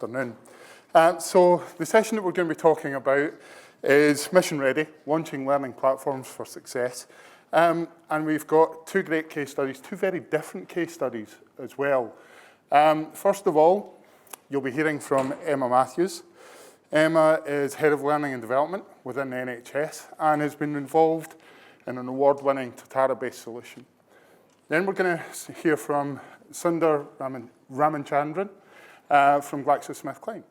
afternoon. So the session that we're going to be talking about is mission ready, launching learning platforms for success. And we've got two great case studies, two very different case studies as well. First of all, you'll be hearing from Emma Matthews. Emma is Head of Learning and Development within the NHS and has been involved in an award-winning Totara-based solution. Then we're going to hear from Sunder Ramachandran from GlaxoSmithKline.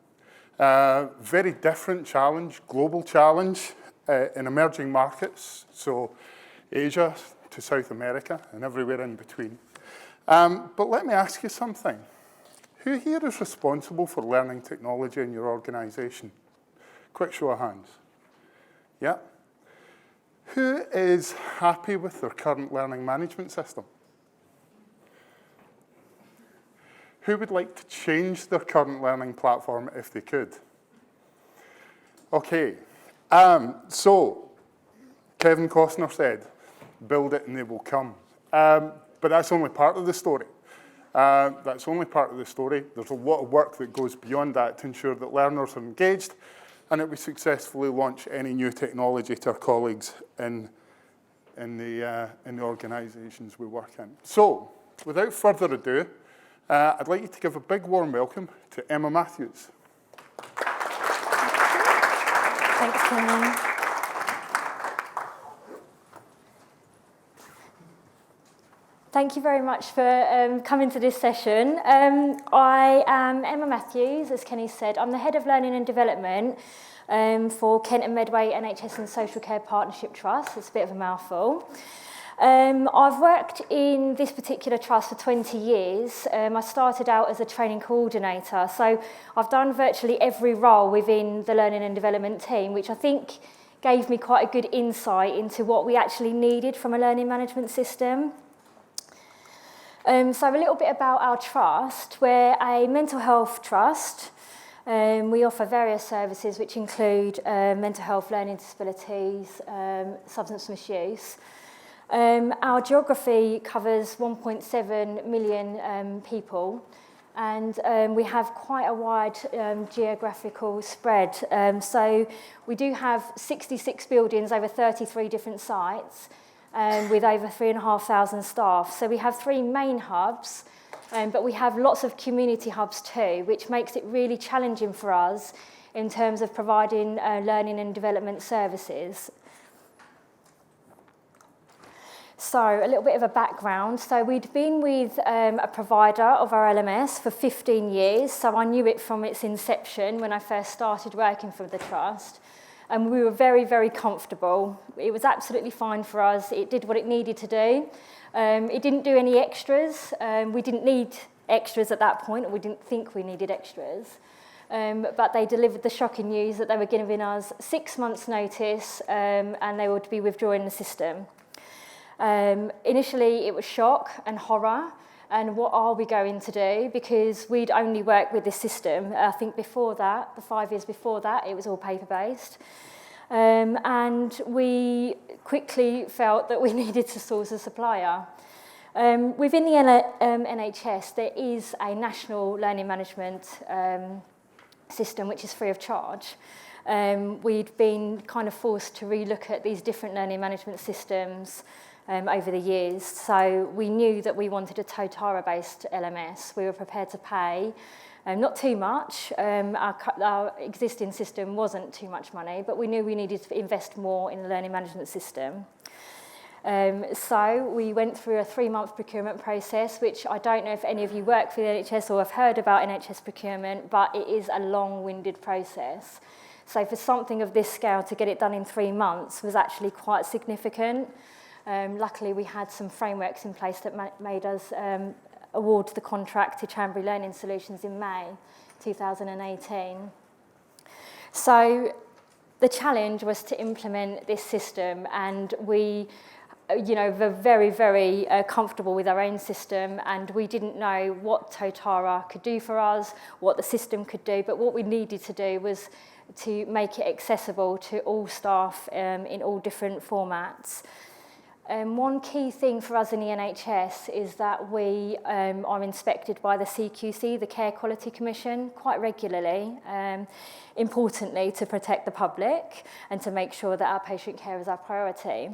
Very different challenge, global challenge in emerging markets, so Asia to South America and everywhere in between. But let me ask you something. Who here is responsible for learning technology in your organization? Quick show of hands. Yeah. Who is happy with their current learning management system? Who would like to change their current learning platform if they could? Okay, so Kevin Costner said, build it and they will come. But that's only part of the story. That's only part of the story. There's a lot of work that goes beyond that to ensure that learners are engaged and that we successfully launch any new technology to our colleagues in the organizations we work in. So, without further ado, I'd like you to give a big warm welcome to Emma Matthews. Thanks, Kenny. Thank you very much for coming to this session. I am Emma Matthews, as Kenny said. I'm the Head of Learning and Development for Kent and Medway NHS and Social Care Partnership Trust. It's a bit of a mouthful. I've worked in this particular trust for 20 years. I started out as a training coordinator, so I've done virtually every role within the learning and development team, which I think gave me quite a good insight into what we actually needed from a learning management system. So a little bit about our trust. We're a mental health trust. We offer various services which include mental health, learning disabilities, substance misuse. Our geography covers 1.7 million people, and we have quite a wide geographical spread. So we do have 66 buildings over 33 different sites, with over 3,500 staff. So we have three main hubs, but we have lots of community hubs too, which makes it really challenging for us in terms of providing learning and development services. So a little bit of a background. So we'd been with a provider of our LMS for 15 years, so I knew it from its inception when I first started working for the trust. And we were very, very comfortable. It was absolutely fine for us. It did what it needed to do. It didn't do any extras. We didn't need extras at that point, or we didn't think we needed extras. But they delivered the shocking news that they were giving us 6 months' notice and they would be withdrawing the system. Initially, it was shock and horror, and what are we going to do? Because we'd only worked with this system. I think before that, the 5 years before that, it was all paper-based. And we quickly felt that we needed to source a supplier. Within the NHS, there is a national learning management system which is free of charge. We'd been kind of forced to relook at these different learning management systems over the years. So we knew that we wanted a Totara-based LMS. We were prepared to pay, not too much. Our existing system wasn't too much money, but we knew we needed to invest more in the learning management system. So we went through a 3-month procurement process, which I don't know if any of you work for the NHS or have heard about NHS procurement, but it is a long-winded process. So for something of this scale, to get it done in 3 months was actually quite significant. Luckily, we had some frameworks in place that made us award the contract to Chambry Learning Solutions in May 2018. So the challenge was to implement this system, and we were very, very comfortable with our own system, and we didn't know what Totara could do for us, what the system could do, but what we needed to do was to make it accessible to all staff in all different formats. One key thing for us in the NHS is that we are inspected by the CQC, the Care Quality Commission, quite regularly, importantly to protect the public and to make sure that our patient care is our priority.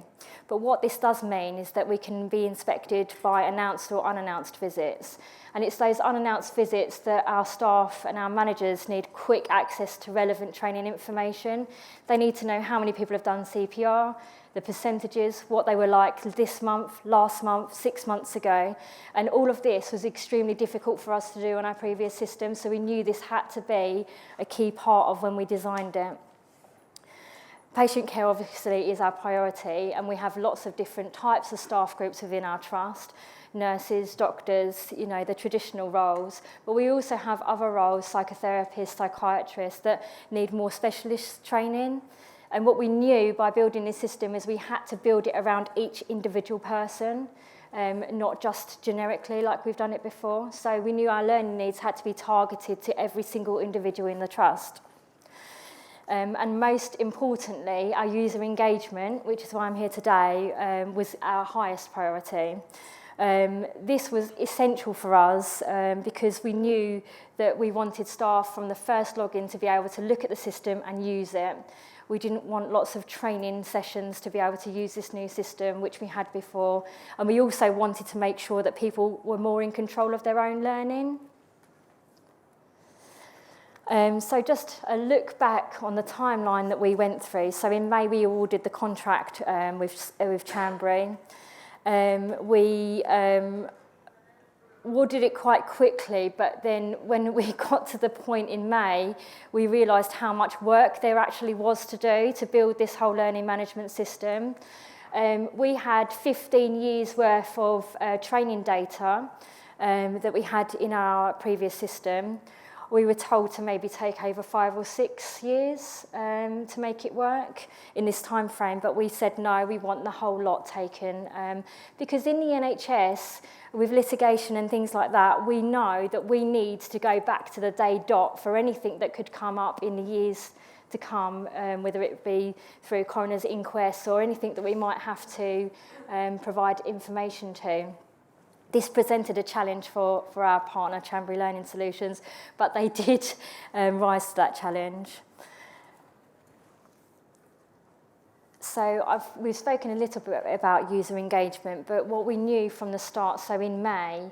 But what this does mean is that we can be inspected by announced or unannounced visits. And it's those unannounced visits that our staff and our managers need quick access to relevant training information. They need to know how many people have done CPR, the percentages, what they were like this month, last month, 6 months ago. And all of this was extremely difficult for us to do on our previous system, so we knew this had to be a key part of when we designed it. Patient care obviously is our priority, and we have lots of different types of staff groups within our trust, nurses, doctors, you know, the traditional roles, but we also have other roles, psychotherapists, psychiatrists, that need more specialist training. And what we knew by building this system is we had to build it around each individual person, not just generically like we've done it before. So we knew our learning needs had to be targeted to every single individual in the trust. And most importantly, our user engagement, which is why I'm here today, was our highest priority. This was essential for us because we knew that we wanted staff from the first login to be able to look at the system and use it. We didn't want lots of training sessions to be able to use this new system, which we had before. And we also wanted to make sure that people were more in control of their own learning. So just a look back on the timeline that we went through. So in May, we awarded the contract with Chambry. We awarded it quite quickly, but then when we got to the point in May, we realised how much work there actually was to do to build this whole learning management system. We had 15 years worth of training data that we had in our previous system. We were told to maybe take over 5 or 6 years to make it work in this time frame, but we said no, we want the whole lot taken. Because in the NHS, with litigation and things like that, we know that we need to go back to the day dot for anything that could come up in the years to come, whether it be through coroner's inquests or anything that we might have to provide information to. This presented a challenge for our partner, Chambry Learning Solutions, but they did rise to that challenge. So we've spoken a little bit about user engagement, but what we knew from the start, so in May,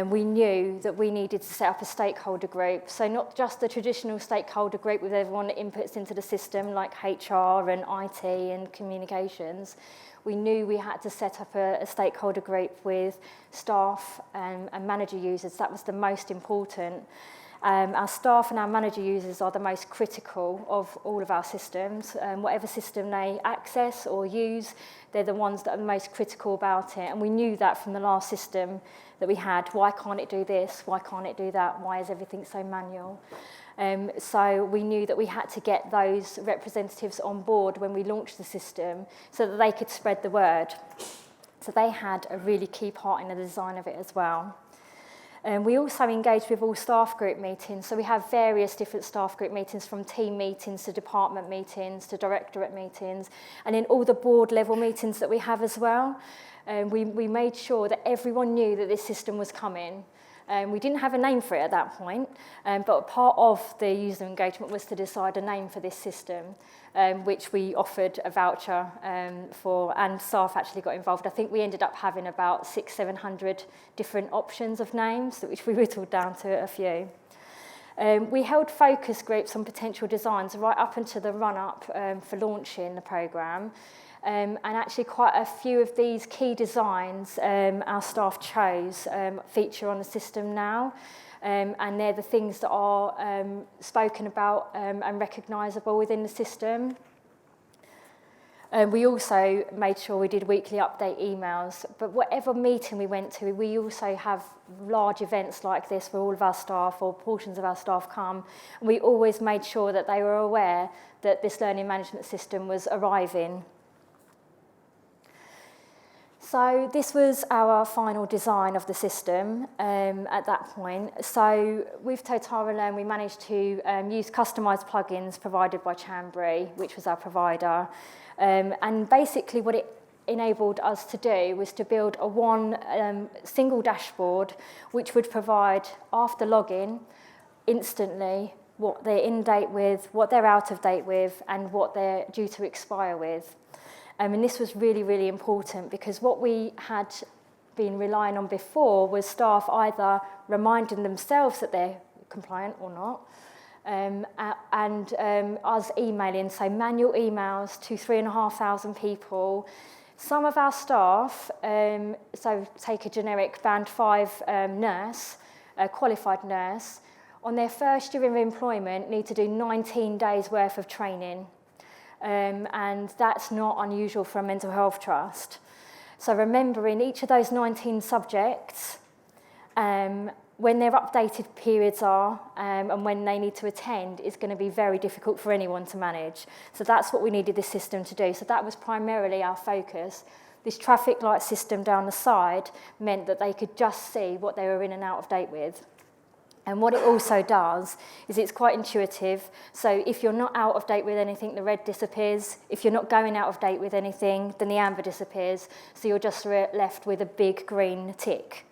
we knew that we needed to set up a stakeholder group. So not just the traditional stakeholder group with everyone that inputs into the system, like HR and IT and communications. We knew we had to set up a stakeholder group with staff and manager users. That was the most important. Our staff and our manager users are the most critical of all of our systems. Whatever system they access or use, they're the ones that are most critical about it. And we knew that from the last system that we had. Why can't it do this? Why can't it do that? Why is everything so manual? So we knew that we had to get those representatives on board when we launched the system so that they could spread the word. So they had a really key part in the design of it as well. We also engaged with all staff group meetings. So we have various different staff group meetings, from team meetings to department meetings to directorate meetings, and in all the board level meetings that we have as well. We made sure that everyone knew that this system was coming. We didn't have a name for it at that point, but part of the user engagement was to decide a name for this system, which we offered a voucher for, and staff actually got involved. I think we ended up having about 600-700 different options of names, which we whittled down to a few. We held focus groups on potential designs right up into the run-up for launching the programme. And actually quite a few of these key designs our staff chose feature on the system now. And they're the things that are spoken about and recognisable within the system. We also made sure we did weekly update emails. But whatever meeting we went to, we also have large events like this where all of our staff or portions of our staff come. And we always made sure that they were aware that this learning management system was arriving. So this was our final design of the system at that point. So with Totara Learn, we managed to use customised plugins provided by Chambry, which was our provider. And basically what it enabled us to do was to build a single dashboard which would provide, after login, instantly what they're in date with, what they're out of date with, and what they're due to expire with. And this was really, really important, because what we had been relying on before was staff either reminding themselves that they're compliant or not, and us emailing, so manual emails to 3,500 people. Some of our staff, so take a generic band 5 nurse, a qualified nurse, on their first year of employment need to do 19 days worth of training. And that's not unusual for a mental health trust. So remembering each of those 19 subjects, when their updated periods are, and when they need to attend, is going to be very difficult for anyone to manage. So that's what we needed this system to do. So that was primarily our focus. This traffic light system down the side meant that they could just see what they were in and out of date with. And what it also does is it's quite intuitive. So if you're not out of date with anything, the red disappears. If you're not going out of date with anything, then the amber disappears. So you're just left with a big green tick.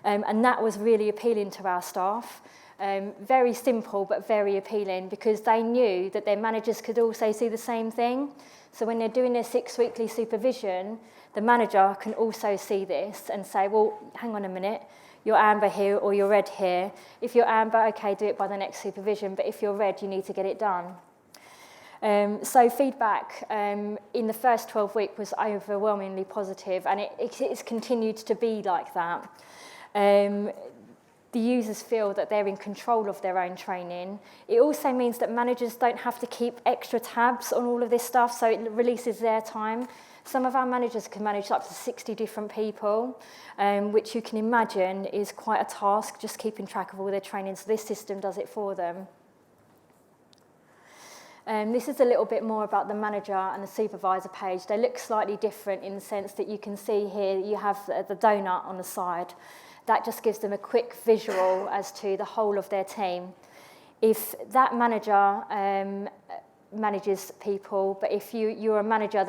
And that was really appealing to our staff. Very simple, but very appealing, because they knew that their managers could also see the same thing. So when they're doing their 6 weekly supervision, the manager can also see this and say, well, hang on a minute, you're amber here or you're red here. If you're amber, okay, do it by the next supervision, but if you're red, you need to get it done. So feedback in the first 12 weeks was overwhelmingly positive, and it's continued to be like that. The users feel that they're in control of their own training. It also means that managers don't have to keep extra tabs on all of this stuff, so it releases their time. Some of our managers can manage up to 60 different people, which you can imagine is quite a task, just keeping track of all their training, so this system does it for them. This is a little bit more about the manager and the supervisor page. They look slightly different in the sense that you can see here you have the donut on the side. That just gives them a quick visual as to the whole of their team. If that manager manages people, but if you're a manager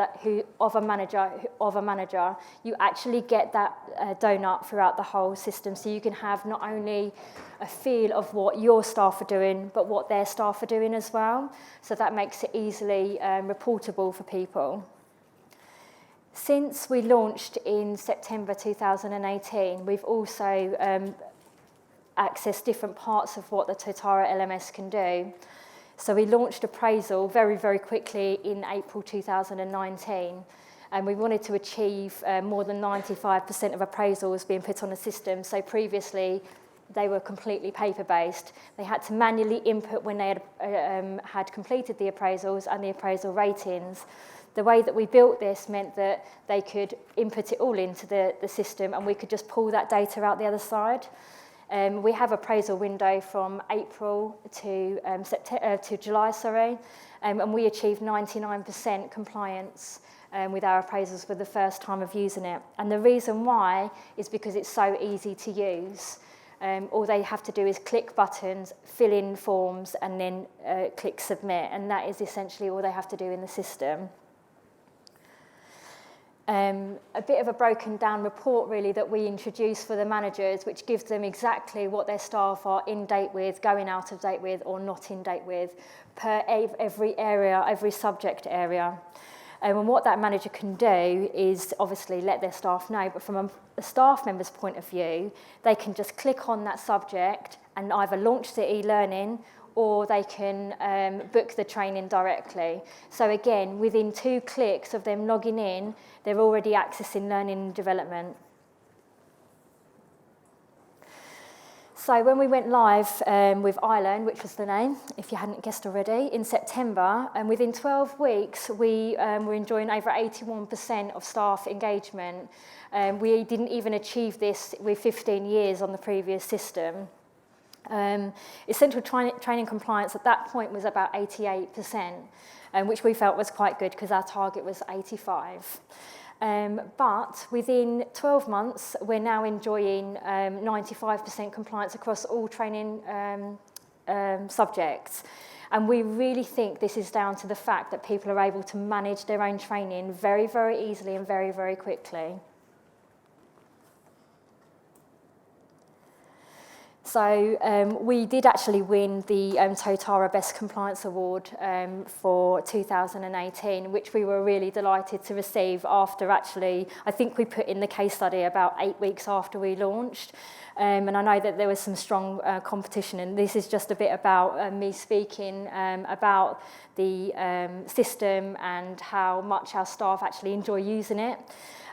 of a manager, you actually get that donut throughout the whole system, so you can have not only a feel of what your staff are doing, but what their staff are doing as well. So that makes it easily reportable for people. Since we launched in September 2018, we've also accessed different parts of what the Totara LMS can do. So we launched appraisal very, very quickly in April 2019, and we wanted to achieve more than 95% of appraisals being put on the system. So previously, they were completely paper-based. They had to manually input when they had completed the appraisals and the appraisal ratings. The way that we built this meant that they could input it all into the system, and we could just pull that data out the other side. We have appraisal window from April to July, and we achieved 99% compliance with our appraisals for the first time of using it. And the reason why is because it's so easy to use. All they have to do is click buttons, fill in forms, and then click submit, and that is essentially all they have to do in the system. A bit of a broken down report really that we introduce for the managers, which gives them exactly what their staff are in date with, going out of date with, or not in date with, per every area, every subject area. And what that manager can do is obviously let their staff know, but from a staff member's point of view, they can just click on that subject and either launch the e-learning, or they can book the training directly. So again, within 2 clicks of them logging in, they're already accessing learning and development. So when we went live with iLearn, which was the name, if you hadn't guessed already, in September, and within 12 weeks, we were enjoying over 81% of staff engagement. We didn't even achieve this with 15 years on the previous system. Essential training compliance at that point was about 88%, which we felt was quite good because our target was 85%. But within 12 months, we're now enjoying 95% compliance across all training subjects. And we really think this is down to the fact that people are able to manage their own training very, very easily and very, very quickly. So we did actually win the Totara Best Compliance Award for 2018, which we were really delighted to receive after actually, I think we put in the case study about 8 weeks after we launched. And I know that there was some strong competition, and this is just a bit about me speaking about the system and how much our staff actually enjoy using it.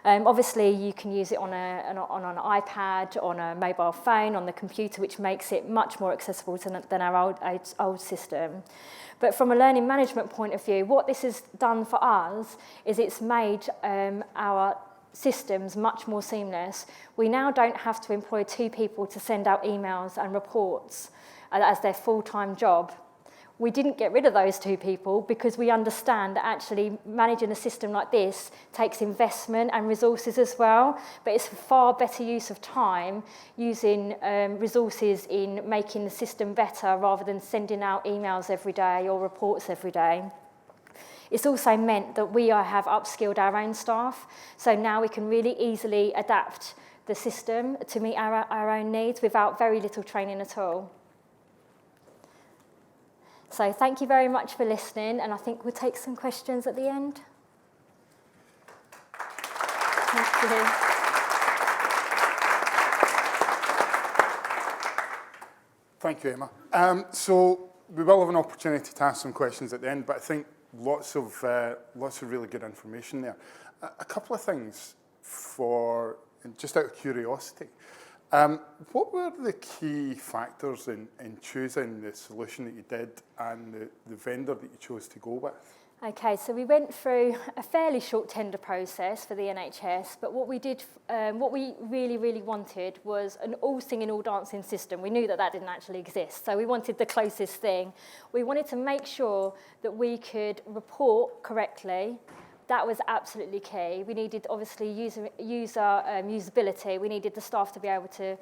Obviously, you can use it on an iPad, on a mobile phone, on the computer, which makes it much more accessible than our old system. But from a learning management point of view, what this has done for us is it's made our systems much more seamless. We now don't have to employ 2 people to send out emails and reports as their full-time job. We didn't get rid of those 2 people because we understand that actually managing a system like this takes investment and resources as well, but it's a far better use of time using resources in making the system better rather than sending out emails every day or reports every day. It's also meant that we have upskilled our own staff, so now we can really easily adapt the system to meet our own needs without very little training at all. So thank you very much for listening, and I think we'll take some questions at the end. Thank you. Thank you, Emma. So we will have an opportunity to ask some questions at the end, but I think lots of really good information there. A couple of things just out of curiosity. What were the key factors in choosing the solution that you did and the vendor that you chose to go with? Okay, so we went through a fairly short tender process for the NHS, but what we really, really wanted was an all singing, all dancing system. We knew that didn't actually exist, so we wanted the closest thing. We wanted to make sure that we could report correctly. That was absolutely key. We needed, obviously, user usability. We needed the staff to be able to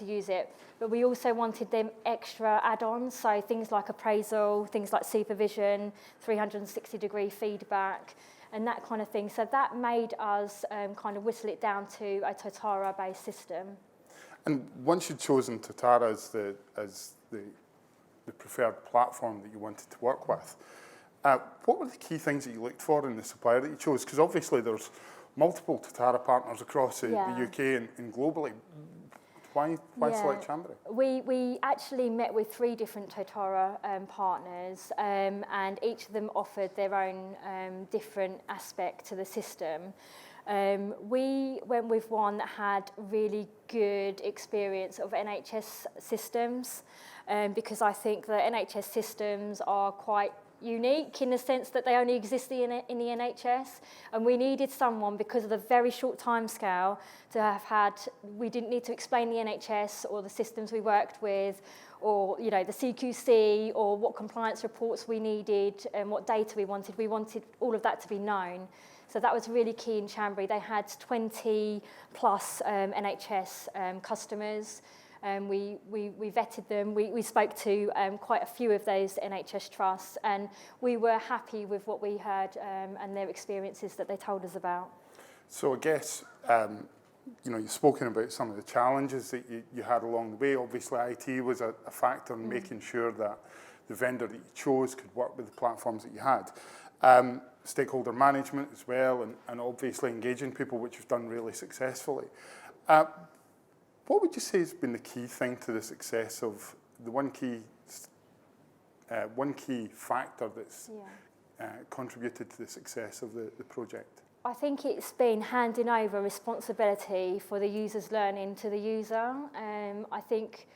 use it. But we also wanted them extra add-ons, so things like appraisal, things like supervision, 360-degree feedback, and that kind of thing. So that made us kind of whistle it down to a Totara-based system. And once you'd chosen Totara as the preferred platform that you wanted to work with, what were the key things that you looked for in the supplier that you chose? Because obviously there's multiple Totara partners across the UK and globally. Why select Chambray? We actually met with 3 different Totara partners, and each of them offered their own different aspect to the system. We went with one that had really good experience of NHS systems, because I think the NHS systems are quite unique in the sense that they only exist in the NHS, and we needed someone, because of the very short time scale, we didn't need to explain the NHS or the systems we worked with, or the CQC, or what compliance reports we needed and what data we wanted. We wanted all of that to be known. So that was really key in Chambray. They had 20 plus NHS customers. We vetted them. We spoke to quite a few of those NHS trusts, and we were happy with what we heard and their experiences that they told us about. So I guess, you've spoken about some of the challenges that you had along the way. Obviously, IT was a factor in making sure that the vendor that you chose could work with the platforms that you had. Stakeholder management as well, and obviously engaging people, which you've done really successfully. What would you say has been the key thing to the success of the one key factor that's contributed to the success of the project? I think it's been handing over responsibility for the user's learning to the user. I think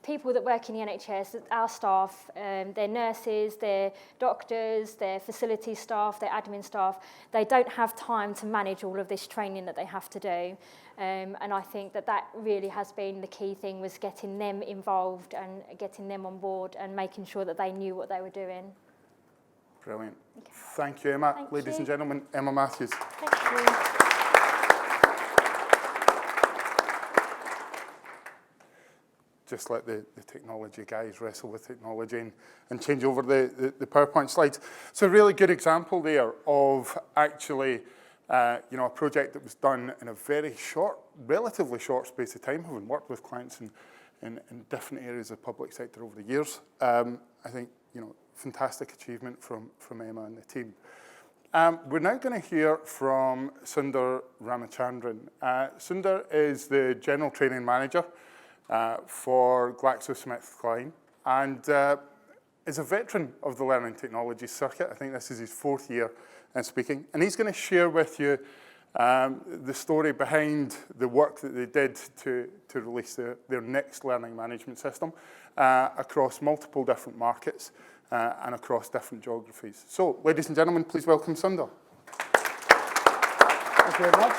people that work in the NHS, our staff, their nurses, their doctors, their facility staff, their admin staff, they don't have time to manage all of this training that they have to do. And I think that really has been the key thing, was getting them involved and getting them on board and making sure that they knew what they were doing. Brilliant. Okay. Thank you, Emma. Ladies and gentlemen, Emma Matthews. Thank you. just let the technology guys wrestle with technology and change over the PowerPoint slides. So a really good example there of actually a project that was done in a very short, relatively short space of time, having worked with clients in different areas of the public sector over the years. I think, fantastic achievement from Emma and the team. We're now going to hear from Sunder Ramachandran. Sunder is the General Training Manager for GlaxoSmithKline and is a veteran of the learning technology circuit. I think this is his 4th year in speaking. And he's going to share with you the story behind the work that they did to release their next learning management system across multiple different markets and across different geographies. So, ladies and gentlemen, please welcome Sunder. Thank you very much.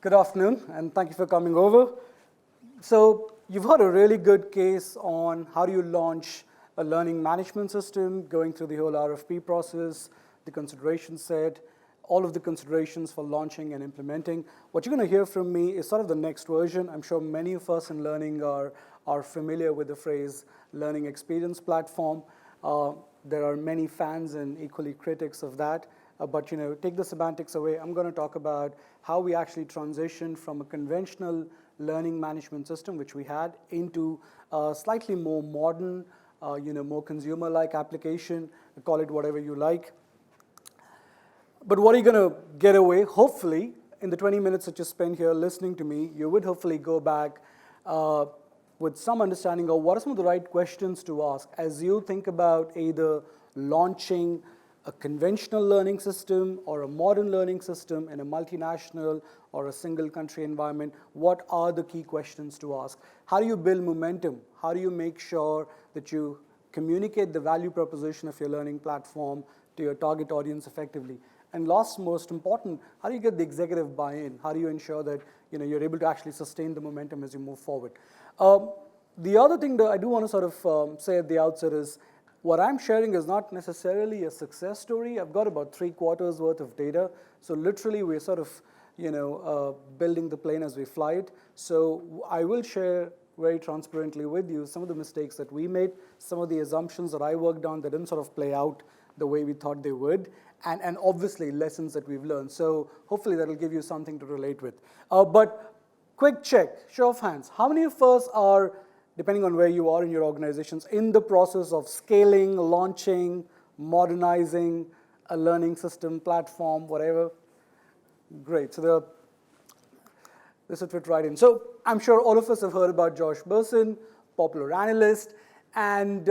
Good afternoon, and thank you for coming over. So, you've heard a really good case on how do you launch a learning management system, going through the whole RFP process, the consideration set, all of the considerations for launching and implementing. What you're going to hear from me is sort of the next version. I'm sure many of us in learning are familiar with the phrase learning experience platform. There are many fans and equally critics of that. But take the semantics away. I'm going to talk about how we actually transitioned from a conventional learning management system, which we had, into a slightly more modern, more consumer-like application. Call it whatever you like. But what are you going to get away? Hopefully, in the 20 minutes that you spend here listening to me, you would hopefully go back with some understanding of what are some of the right questions to ask as you think about either launching a conventional learning system or a modern learning system in a multinational or a single country environment. What are the key questions to ask? How do you build momentum? How do you make sure that you communicate the value proposition of your learning platform to your target audience effectively? And last, most important, how do you get the executive buy-in? How do you ensure that you're able to actually sustain the momentum as you move forward? The other thing that I do want to sort of say at the outset is what I'm sharing is not necessarily a success story. I've got about 3 quarters worth of data. So literally, we're sort of building the plane as we fly it. So I will share very transparently with you some of the mistakes that we made, some of the assumptions that I worked on that didn't sort of play out the way we thought they would, and obviously lessons that we've learned. So hopefully that'll give you something to relate with. But quick check, show of hands. How many of us are, depending on where you are in your organizations, in the process of scaling, launching, modernizing a learning system, platform, whatever? Great. So this will fit right in. So I'm sure all of us have heard about Josh Bersin, popular analyst, and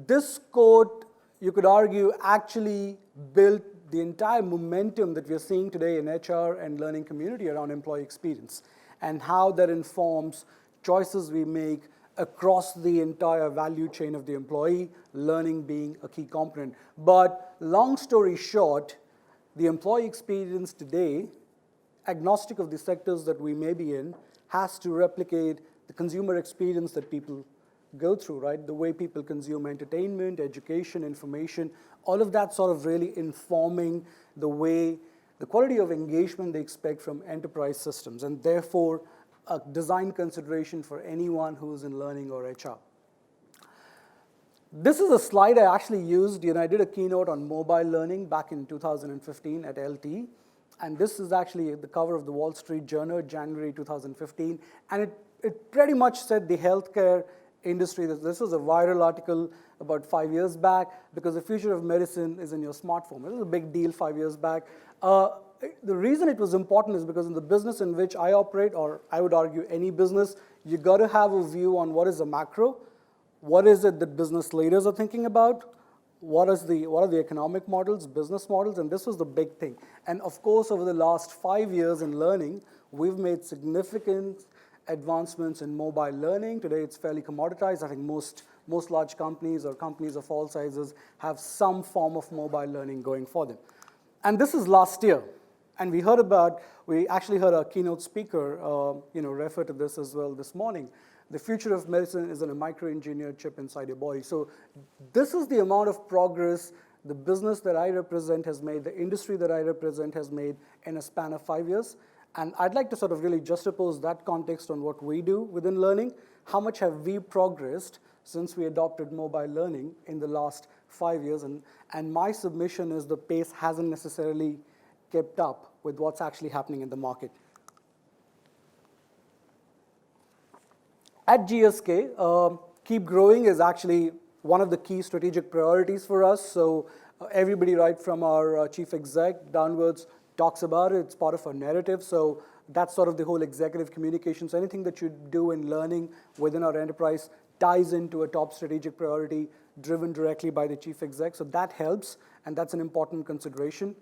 this quote, you could argue, actually built the entire momentum that we're seeing today in HR and learning community around employee experience and how that informs choices we make across the entire value chain of the employee, learning being a key component. But long story short, the employee experience today, agnostic of the sectors that we may be in, has to replicate the consumer experience that people go through, right? The way people consume entertainment, education, information, all of that sort of really informing the quality of engagement they expect from enterprise systems, and therefore a design consideration for anyone who's in learning or HR. This is a slide I actually used. I did a keynote on mobile learning back in 2015 at LT, and this is actually the cover of the Wall Street Journal, January 2015, and it pretty much said the healthcare industry. This was a viral article about 5 years back because the future of medicine is in your smartphone. It was a big deal 5 years back. The reason it was important is because in the business in which I operate, or I would argue any business, you got to have a view on what is the macro, what is it that business leaders are thinking about, what are the economic models, business models, and this was the big thing. And of course, over the last 5 years in learning, we've made significant advancements in mobile learning. Today, it's fairly commoditized. I think most large companies or companies of all sizes have some form of mobile learning going for them. And this is last year. And we actually heard a keynote speaker refer to this as well this morning. The future of medicine is in a micro-engineered chip inside your body. So this is the amount of progress the business that I represent has made, the industry that I represent has made in a span of 5 years. And I'd like to sort of really juxtapose that context on what we do within learning. How much have we progressed since we adopted mobile learning in the last 5 years? And my submission is the pace hasn't necessarily kept up with what's actually happening in the market. At GSK, keep growing is actually one of the key strategic priorities for us. So everybody right from our chief exec downwards talks about it. It's part of our narrative. So that's sort of the whole executive communication. So anything that you do in learning within our enterprise ties into a top strategic priority driven directly by the chief exec. So that helps, and that's an important consideration.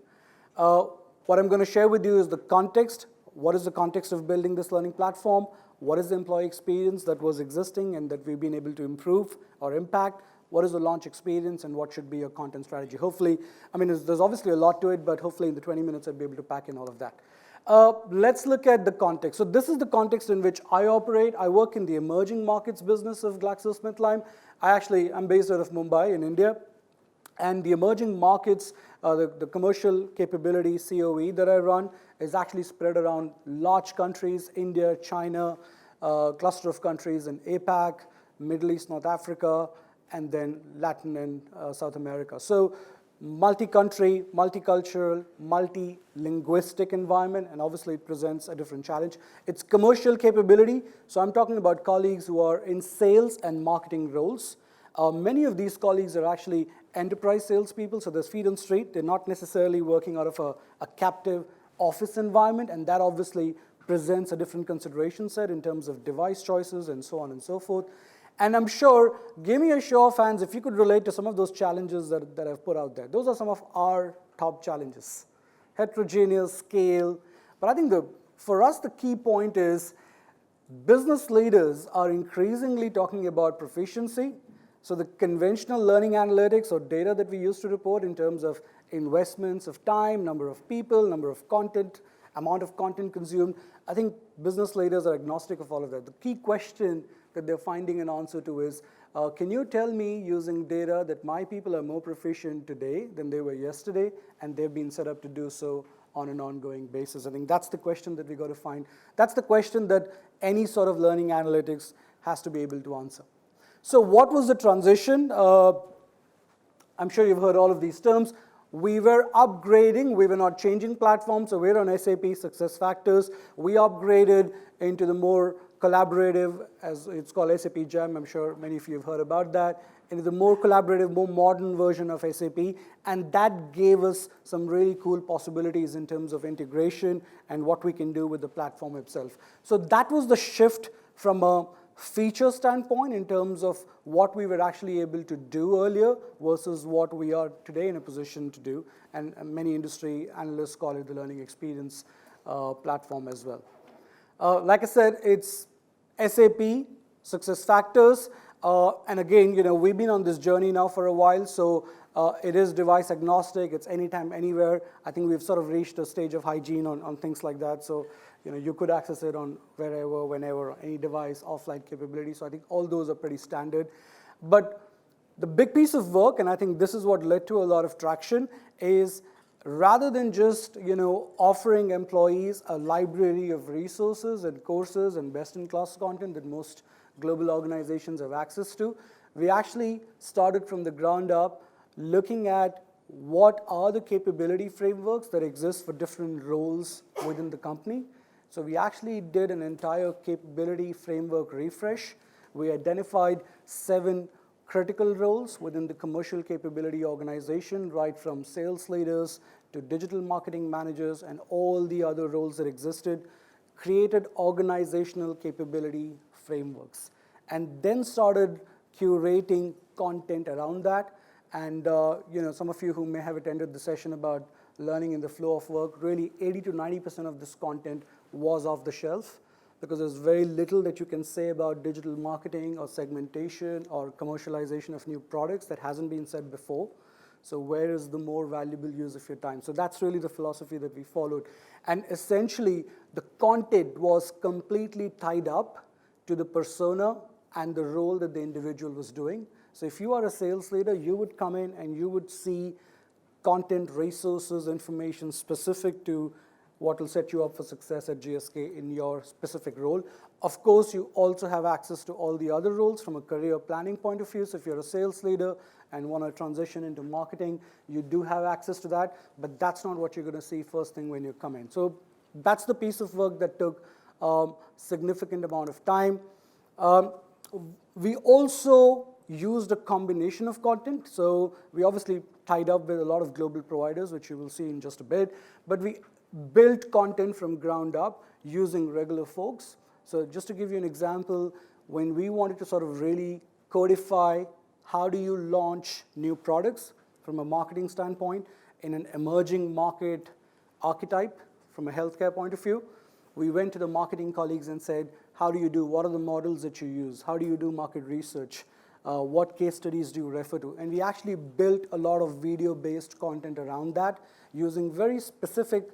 What I'm going to share with you is the context. What is the context of building this learning platform? What is the employee experience that was existing and that we've been able to improve or impact? What is the launch experience, and what should be your content strategy? Hopefully, I mean, there's obviously a lot to it, but hopefully in the 20 minutes I'll be able to pack in all of that. Let's look at the context. So this is the context in which I operate. I work in the emerging markets business of GlaxoSmithKline. I'm based out of Mumbai in India. And the emerging markets, the commercial capability, COE, that I run is actually spread around large countries, India, China, cluster of countries in APAC, Middle East, North Africa, and then Latin and South America. So multi-country, multicultural, multi-linguistic environment, and obviously it presents a different challenge. It's commercial capability, so I'm talking about colleagues who are in sales and marketing roles. Many of these colleagues are actually enterprise salespeople, so there's feet on street. They're not necessarily working out of a captive office environment, and that obviously presents a different consideration set in terms of device choices and so on and so forth. And I'm sure, give me a show of hands if you could relate to some of those challenges that I've put out there. Those are some of our top challenges. Heterogeneous, scale. But I think for us, the key point is business leaders are increasingly talking about proficiency. So the conventional learning analytics or data that we used to report in terms of investments of time, number of people, number of content, amount of content consumed, I think business leaders are agnostic of all of that. The key question that they're finding an answer to is, can you tell me using data that my people are more proficient today than they were yesterday, and they've been set up to do so on an ongoing basis? I think that's the question that we got to find. That's the question that any sort of learning analytics has to be able to answer. So what was the transition? I'm sure you've heard all of these terms. We were upgrading. We were not changing platforms, so we're on SAP SuccessFactors. We upgraded into the more collaborative, as it's called SAP Gem. I'm sure many of you have heard about that. Into the more collaborative, more modern version of SAP, and that gave us some really cool possibilities in terms of integration and what we can do with the platform itself. So that was the shift from a feature standpoint in terms of what we were actually able to do earlier versus what we are today in a position to do, and many industry analysts call it the learning experience platform as well. Like I said, it's SAP, SuccessFactors, and again, we've been on this journey now for a while, so it is device agnostic, it's anytime, anywhere. I think we've sort of reached a stage of hygiene on things like that, so you could access it on wherever, whenever, any device, offline capability, so I think all those are pretty standard. But the big piece of work, and I think this is what led to a lot of traction, is rather than just offering employees a library of resources and courses and best-in-class content that most global organizations have access to, we actually started from the ground up looking at what are the capability frameworks that exist for different roles within the company. So we actually did an entire capability framework refresh. We identified 7 critical roles within the commercial capability organization, right from sales leaders to digital marketing managers and all the other roles that existed, created organizational capability frameworks, and then started curating content around that. And some of you who may have attended the session about learning in the flow of work, really 80 to 90% of this content was off the shelf, because there's very little that you can say about digital marketing or segmentation or commercialization of new products that hasn't been said before. So where is the more valuable use of your time? So that's really the philosophy that we followed. And essentially, the content was completely tied up to the persona and the role that the individual was doing. So if you are a sales leader, you would come in and you would see content, resources, information specific to what will set you up for success at GSK in your specific role. Of course, you also have access to all the other roles from a career planning point of view. So if you're a sales leader and want to transition into marketing, you do have access to that, but that's not what you're going to see first thing when you come in. So that's the piece of work that took significant amount of time. We also used a combination of content. So we obviously tied up with a lot of global providers, which you will see in just a bit, but we built content from ground up using regular folks. So just to give you an example, when we wanted to sort of really codify how do you launch new products from a marketing standpoint in an emerging market archetype from a healthcare point of view, we went to the marketing colleagues and said, how do you do? What are the models that you use? How do you do market research? What case studies do you refer to? And we actually built a lot of video-based content around that using very specific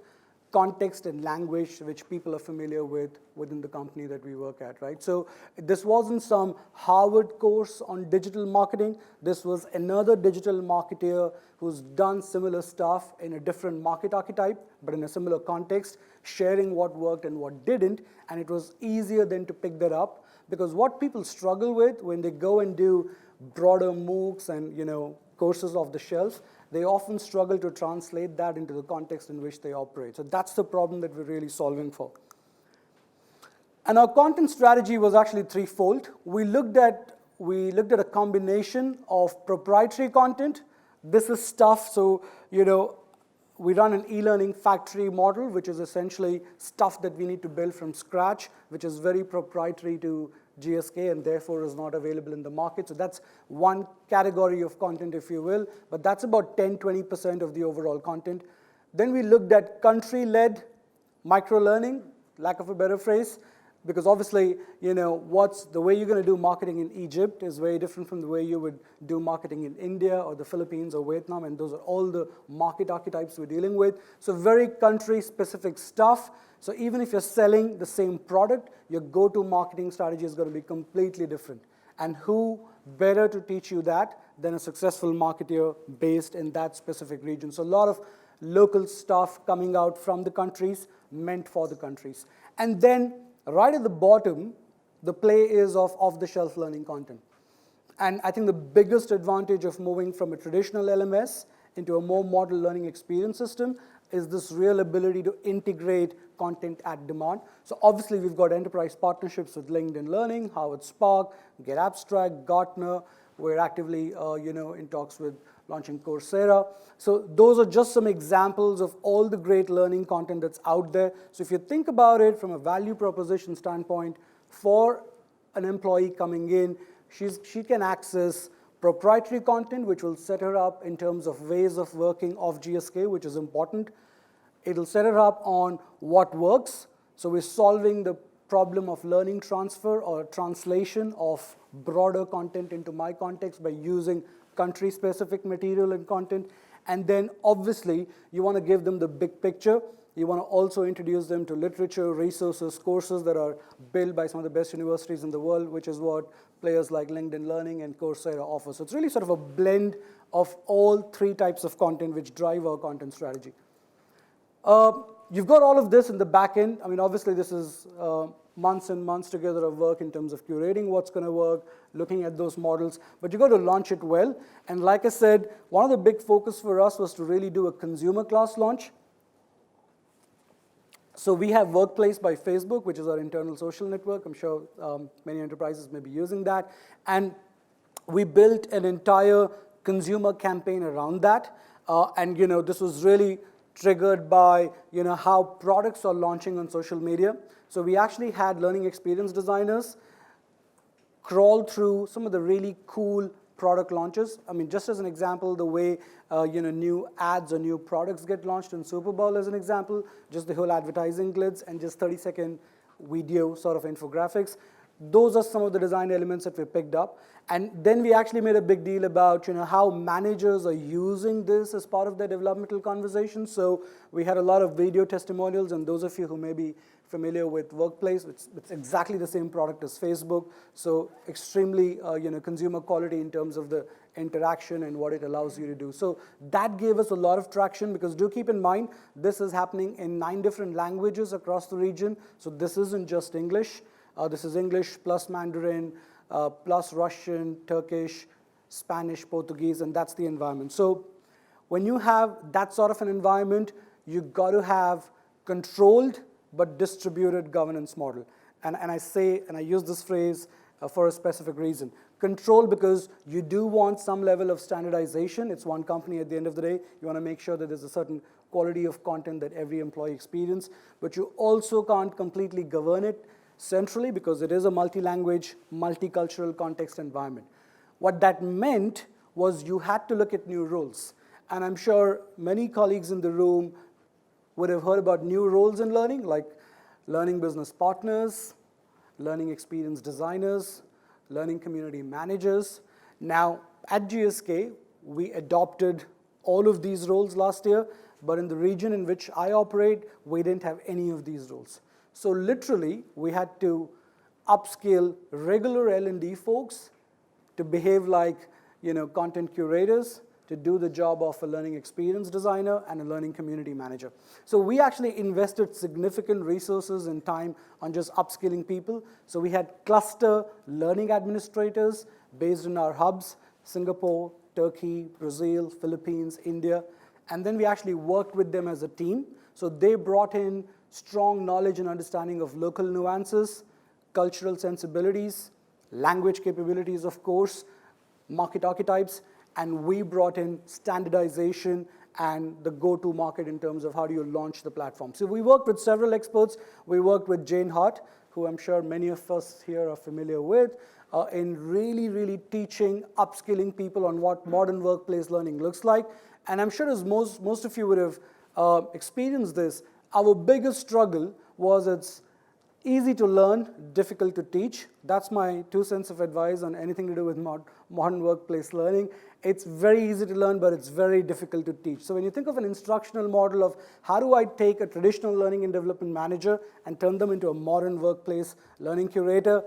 context and language which people are familiar with within the company that we work at, right? So this wasn't some Harvard course on digital marketing. This was another digital marketer who's done similar stuff in a different market archetype, but in a similar context, sharing what worked and what didn't, and it was easier then to pick that up, because what people struggle with when they go and do broader MOOCs and courses off the shelf, they often struggle to translate that into the context in which they operate. So that's the problem that we're really solving for. And our content strategy was actually threefold. We looked at a combination of proprietary content. This is stuff, so we run an e-learning factory model, which is essentially stuff that we need to build from scratch, which is very proprietary to GSK and therefore is not available in the market. So that's one category of content, if you will, but that's about 10-20% of the overall content. Then we looked at country-led microlearning, lack of a better phrase, because obviously, what's the way you're going to do marketing in Egypt is very different from the way you would do marketing in India or the Philippines or Vietnam, and those are all the market archetypes we're dealing with. So very country-specific stuff. So even if you're selling the same product, your go-to marketing strategy is going to be completely different. And who better to teach you that than a successful marketer based in that specific region? So a lot of local stuff coming out from the countries, meant for the countries. And then right at the bottom, the play is of off-the-shelf learning content. And I think the biggest advantage of moving from a traditional LMS into a more model learning experience system is this real ability to integrate content at demand. So obviously, we've got enterprise partnerships with LinkedIn Learning, Harvard Spark, Get Abstract, Gartner. We're actively in talks with launching Coursera. So those are just some examples of all the great learning content that's out there. So if you think about it from a value proposition standpoint, for an employee coming in, she can access proprietary content, which will set her up in terms of ways of working of GSK, which is important. It'll set her up on what works. So we're solving the problem of learning transfer or translation of broader content into my context by using country-specific material and content. And then obviously, you want to give them the big picture. You want to also introduce them to literature, resources, courses that are built by some of the best universities in the world, which is what players like LinkedIn Learning and Coursera offer. So it's really sort of a blend of all three types of content which drive our content strategy. You've got all of this in the back end. I mean, obviously, this is months and months together of work in terms of curating what's going to work, looking at those models, but you've got to launch it well. And like I said, one of the big focus for us was to really do a consumer class launch. So we have Workplace by Facebook, which is our internal social network. I'm sure many enterprises may be using that. And we built an entire consumer campaign around that. And this was really triggered by how products are launching on social media. So we actually had learning experience designers crawl through some of the really cool product launches. I mean, just as an example, the way new ads or new products get launched in Super Bowl as an example, just the whole advertising grids and just 30-second video sort of infographics. Those are some of the design elements that we picked up. And then we actually made a big deal about how managers are using this as part of their developmental conversation. So we had a lot of video testimonials, and those of you who may be familiar with Workplace, it's exactly the same product as Facebook. So extremely consumer quality in terms of the interaction and what it allows you to do. So that gave us a lot of traction, because do keep in mind, this is happening in 9 different languages across the region. So this isn't just English. This is English plus Mandarin, plus Russian, Turkish, Spanish, Portuguese, and that's the environment. So when you have that sort of an environment, you've got to have controlled but distributed governance model. And I use this phrase for a specific reason. Control, because you do want some level of standardization. It's one company at the end of the day. You want to make sure that there's a certain quality of content that every employee experiences. But you also can't completely govern it centrally, because it is a multi-language, multicultural context environment. What that meant was you had to look at new roles. And I'm sure many colleagues in the room would have heard about new roles in learning, like learning business partners, learning experience designers, learning community managers. Now, at GSK, we adopted all of these roles last year, but in the region in which I operate, we didn't have any of these roles. So literally, we had to upskill regular L&D folks to behave like, content curators, to do the job of a learning experience designer and a learning community manager. So we actually invested significant resources and time on just upskilling people. So we had cluster learning administrators based in our hubs, Singapore, Turkey, Brazil, Philippines, India. And then we actually worked with them as a team. So they brought in strong knowledge and understanding of local nuances, cultural sensibilities, language capabilities, of course, market archetypes, and we brought in standardization and the go-to market in terms of how do you launch the platform. So we worked with several experts. We worked with Jane Hart, who I'm sure many of us here are familiar with, in really, really teaching, upskilling people on what modern workplace learning looks like. And I'm sure as most of you would have experienced this, our biggest struggle was it's easy to learn, difficult to teach. That's my 2 cents of advice on anything to do with modern workplace learning. It's very easy to learn, but it's very difficult to teach. So when you think of an instructional model of how do I take a traditional learning and development manager and turn them into a modern workplace learning curator,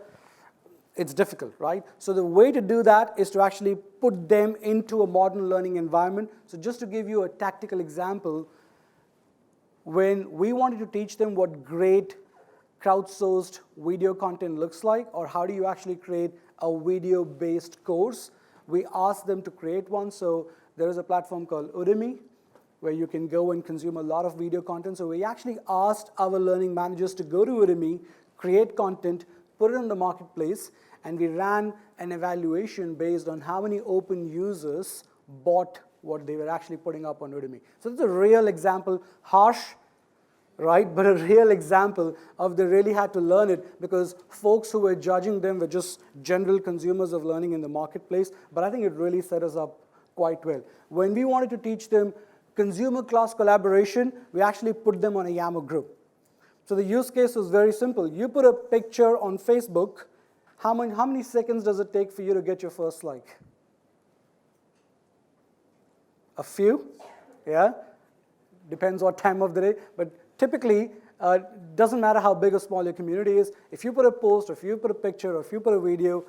it's difficult, right? So the way to do that is to actually put them into a modern learning environment. So just to give you a tactical example, when we wanted to teach them what great crowdsourced video content looks like, or how do you actually create a video-based course, we asked them to create one. So there is a platform called Udemy, where you can go and consume a lot of video content. So we actually asked our learning managers to go to Udemy, create content, put it on the marketplace, and we ran an evaluation based on how many open users bought what they were actually putting up on Udemy. So it's a real example, harsh, right? But a real example of they really had to learn it, because folks who were judging them were just general consumers of learning in the marketplace. But I think it really set us up quite well. When we wanted to teach them consumer class collaboration, we actually put them on a Yammer group. So the use case was very simple. You put a picture on Facebook, how many seconds does it take for you to get your first like? A few, yeah? Depends what time of the day, but typically, doesn't matter how big or small your community is. If you put a post, or if you put a picture, or if you put a video,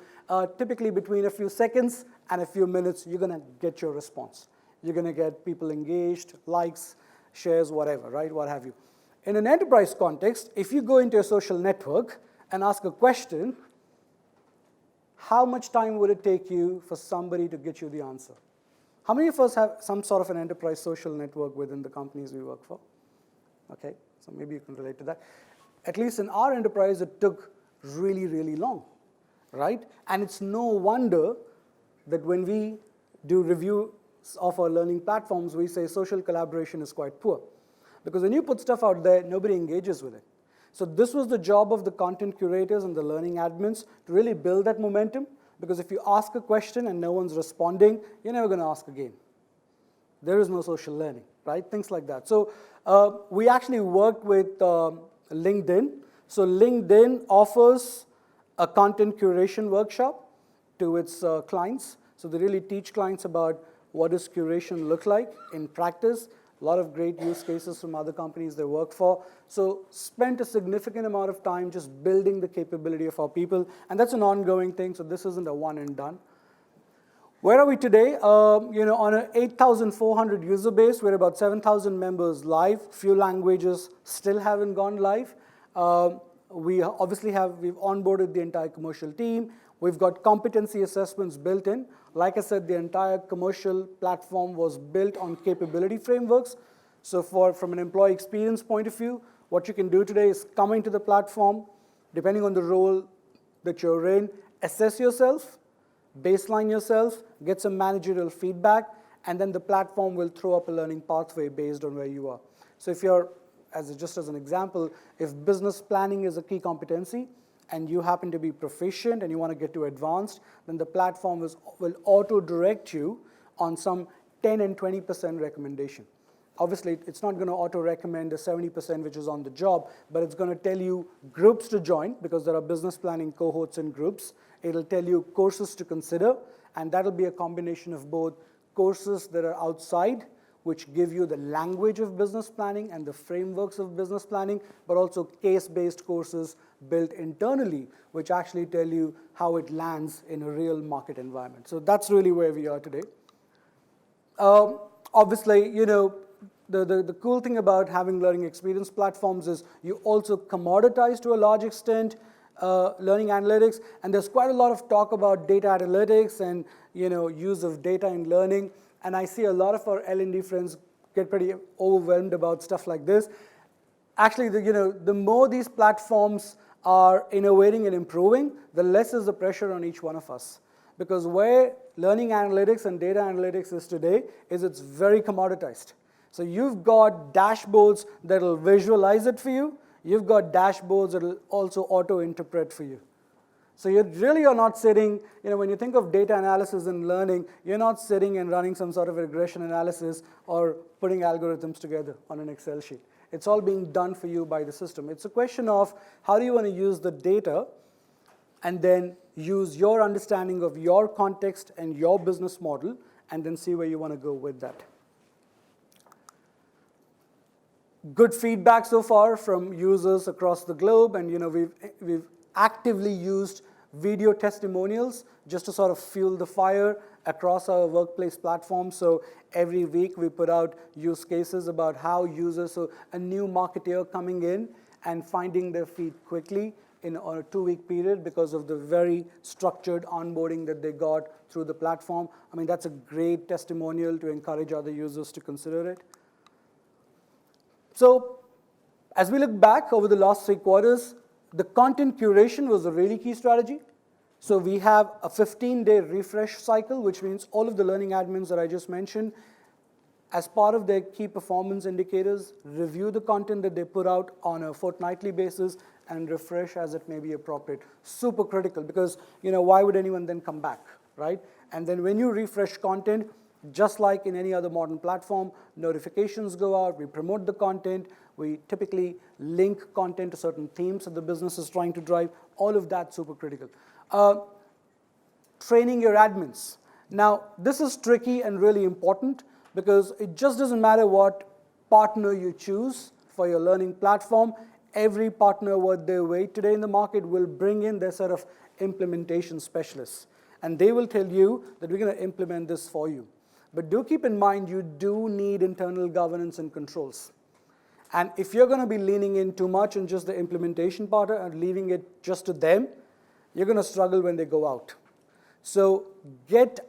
typically between a few seconds and a few minutes, you're going to get your response. You're going to get people engaged, likes, shares, whatever, right? What have you. In an enterprise context, if you go into a social network and ask a question, how much time would it take you for somebody to get you the answer? How many of us have some sort of an enterprise social network within the companies we work for? Okay, so maybe you can relate to that. At least in our enterprise, it took really, really long, right? And it's no wonder that when we do reviews of our learning platforms, we say social collaboration is quite poor. Because when you put stuff out there, nobody engages with it. So this was the job of the content curators and the learning admins to really build that momentum. Because if you ask a question and no one's responding, you're never going to ask again. There is no social learning, right? Things like that. So we actually worked with LinkedIn. So LinkedIn offers a content curation workshop to its clients. So they really teach clients about what does curation look like in practice. A lot of great use cases from other companies they work for. So spent a significant amount of time just building the capability of our people. And that's an ongoing thing, so this isn't a one and done. Where are we today? On an 8,400 user base, we're about 7,000 members live. Few languages still haven't gone live. We've onboarded the entire commercial team. We've got competency assessments built in. Like I said, the entire commercial platform was built on capability frameworks. So from an employee experience point of view, what you can do today is come into the platform, depending on the role that you're in, assess yourself, baseline yourself, get some managerial feedback, and then the platform will throw up a learning pathway based on where you are. So if you're, just as an example, if business planning is a key competency, and you happen to be proficient and you want to get to advanced, then the platform will auto-direct you on some 10 and 20% recommendation. Obviously, it's not going to auto-recommend the 70% which is on the job, but it's going to tell you groups to join, because there are business planning cohorts and groups. It'll tell you courses to consider, and that'll be a combination of both courses that are outside, which give you the language of business planning and the frameworks of business planning, but also case-based courses built internally, which actually tell you how it lands in a real market environment. So that's really where we are today. Obviously, the cool thing about having learning experience platforms is you also commoditize to a large extent learning analytics, and there's quite a lot of talk about data analytics and use of data in learning. And I see a lot of our L&D friends get pretty overwhelmed about stuff like this. Actually, the more these platforms are innovating and improving, the less is the pressure on each one of us. Because where learning analytics and data analytics is today is it's very commoditized. So you've got dashboards that will visualize it for you. You've got dashboards that will also auto-interpret for you. So you really are not sitting, when you think of data analysis and learning, you're not sitting and running some sort of regression analysis or putting algorithms together on an Excel sheet. It's all being done for you by the system. It's a question of how do you want to use the data and then use your understanding of your context and your business model and then see where you want to go with that. Good feedback so far from users across the globe, and we've actively used video testimonials just to sort of fuel the fire across our workplace platform. So every week we put out use cases about how users, so a new marketeer coming in and finding their feet quickly on a 2-week period because of the very structured onboarding that they got through the platform. I mean, that's a great testimonial to encourage other users to consider it. So as we look back over the last 3 quarters, the content curation was a really key strategy. So we have a 15-day refresh cycle, which means all of the learning admins that I just mentioned, as part of their key performance indicators, review the content that they put out on a fortnightly basis and refresh as it may be appropriate. Super critical, because why would anyone then come back, right? And then when you refresh content, just like in any other modern platform, notifications go out, we promote the content, we typically link content to certain themes that the business is trying to drive. All of that super critical. Training your admins. Now, this is tricky and really important because it just doesn't matter what partner you choose for your learning platform. Every partner worth their weight today in the market will bring in their set of implementation specialists. And they will tell you that we're going to implement this for you. But do keep in mind, you do need internal governance and controls. And if you're going to be leaning in too much on just the implementation part and leaving it just to them, you're going to struggle when they go out. So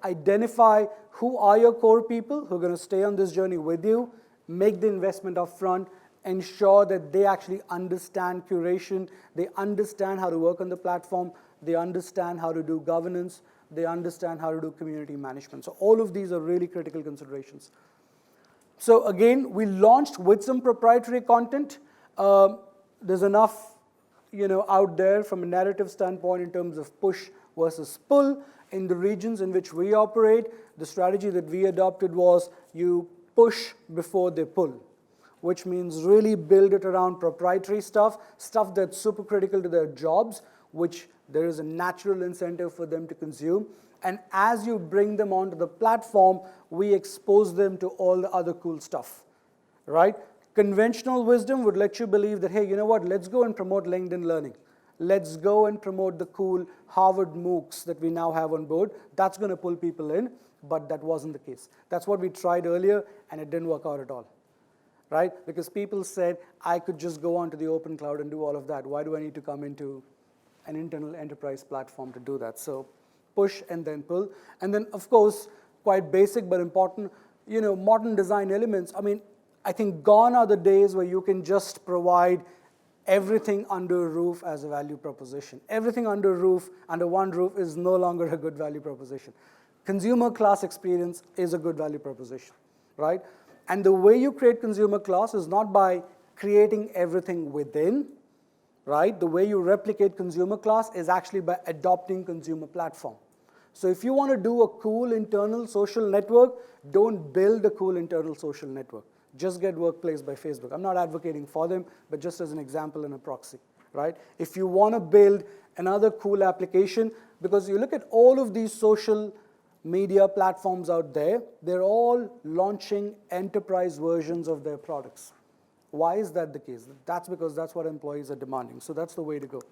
identify who are your core people who are going to stay on this journey with you, make the investment up front, ensure that they actually understand curation, they understand how to work on the platform, they understand how to do governance, they understand how to do community management. So all of these are really critical considerations. So again, we launched with some proprietary content. There's enough out there from a narrative standpoint in terms of push versus pull. In the regions in which we operate, the strategy that we adopted was you push before they pull, which means really build it around proprietary stuff that's super critical to their jobs, which there is a natural incentive for them to consume. And as you bring them onto the platform, we expose them to all the other cool stuff, right? Conventional wisdom would let you believe that, hey, you know what, let's go and promote LinkedIn Learning. let's go and promote the cool Harvard MOOCs that we now have on board. That's going to pull people in, but that wasn't the case. That's what we tried earlier, and it didn't work out at all, right? Because people said, I could just go onto the open cloud and do all of that. Why do I need to come into an internal enterprise platform to do that? So push and then pull. And then, of course, quite basic but important, modern design elements. I mean, I think gone are the days where you can just provide everything under a roof as a value proposition. Everything under one roof is no longer a good value proposition. Consumer class experience is a good value proposition, right? And the way you create consumer class is not by creating everything within, right? The way you replicate consumer class is actually by adopting consumer platform. So if you want to do a cool internal social network, don't build a cool internal social network. Just get Workplace by Facebook. I'm not advocating for them, but just as an example and a proxy, right? If you want to build another cool application, because you look at all of these social media platforms out there, they're all launching enterprise versions of their products. Why is that the case? That's because that's what employees are demanding. So that's the way to go.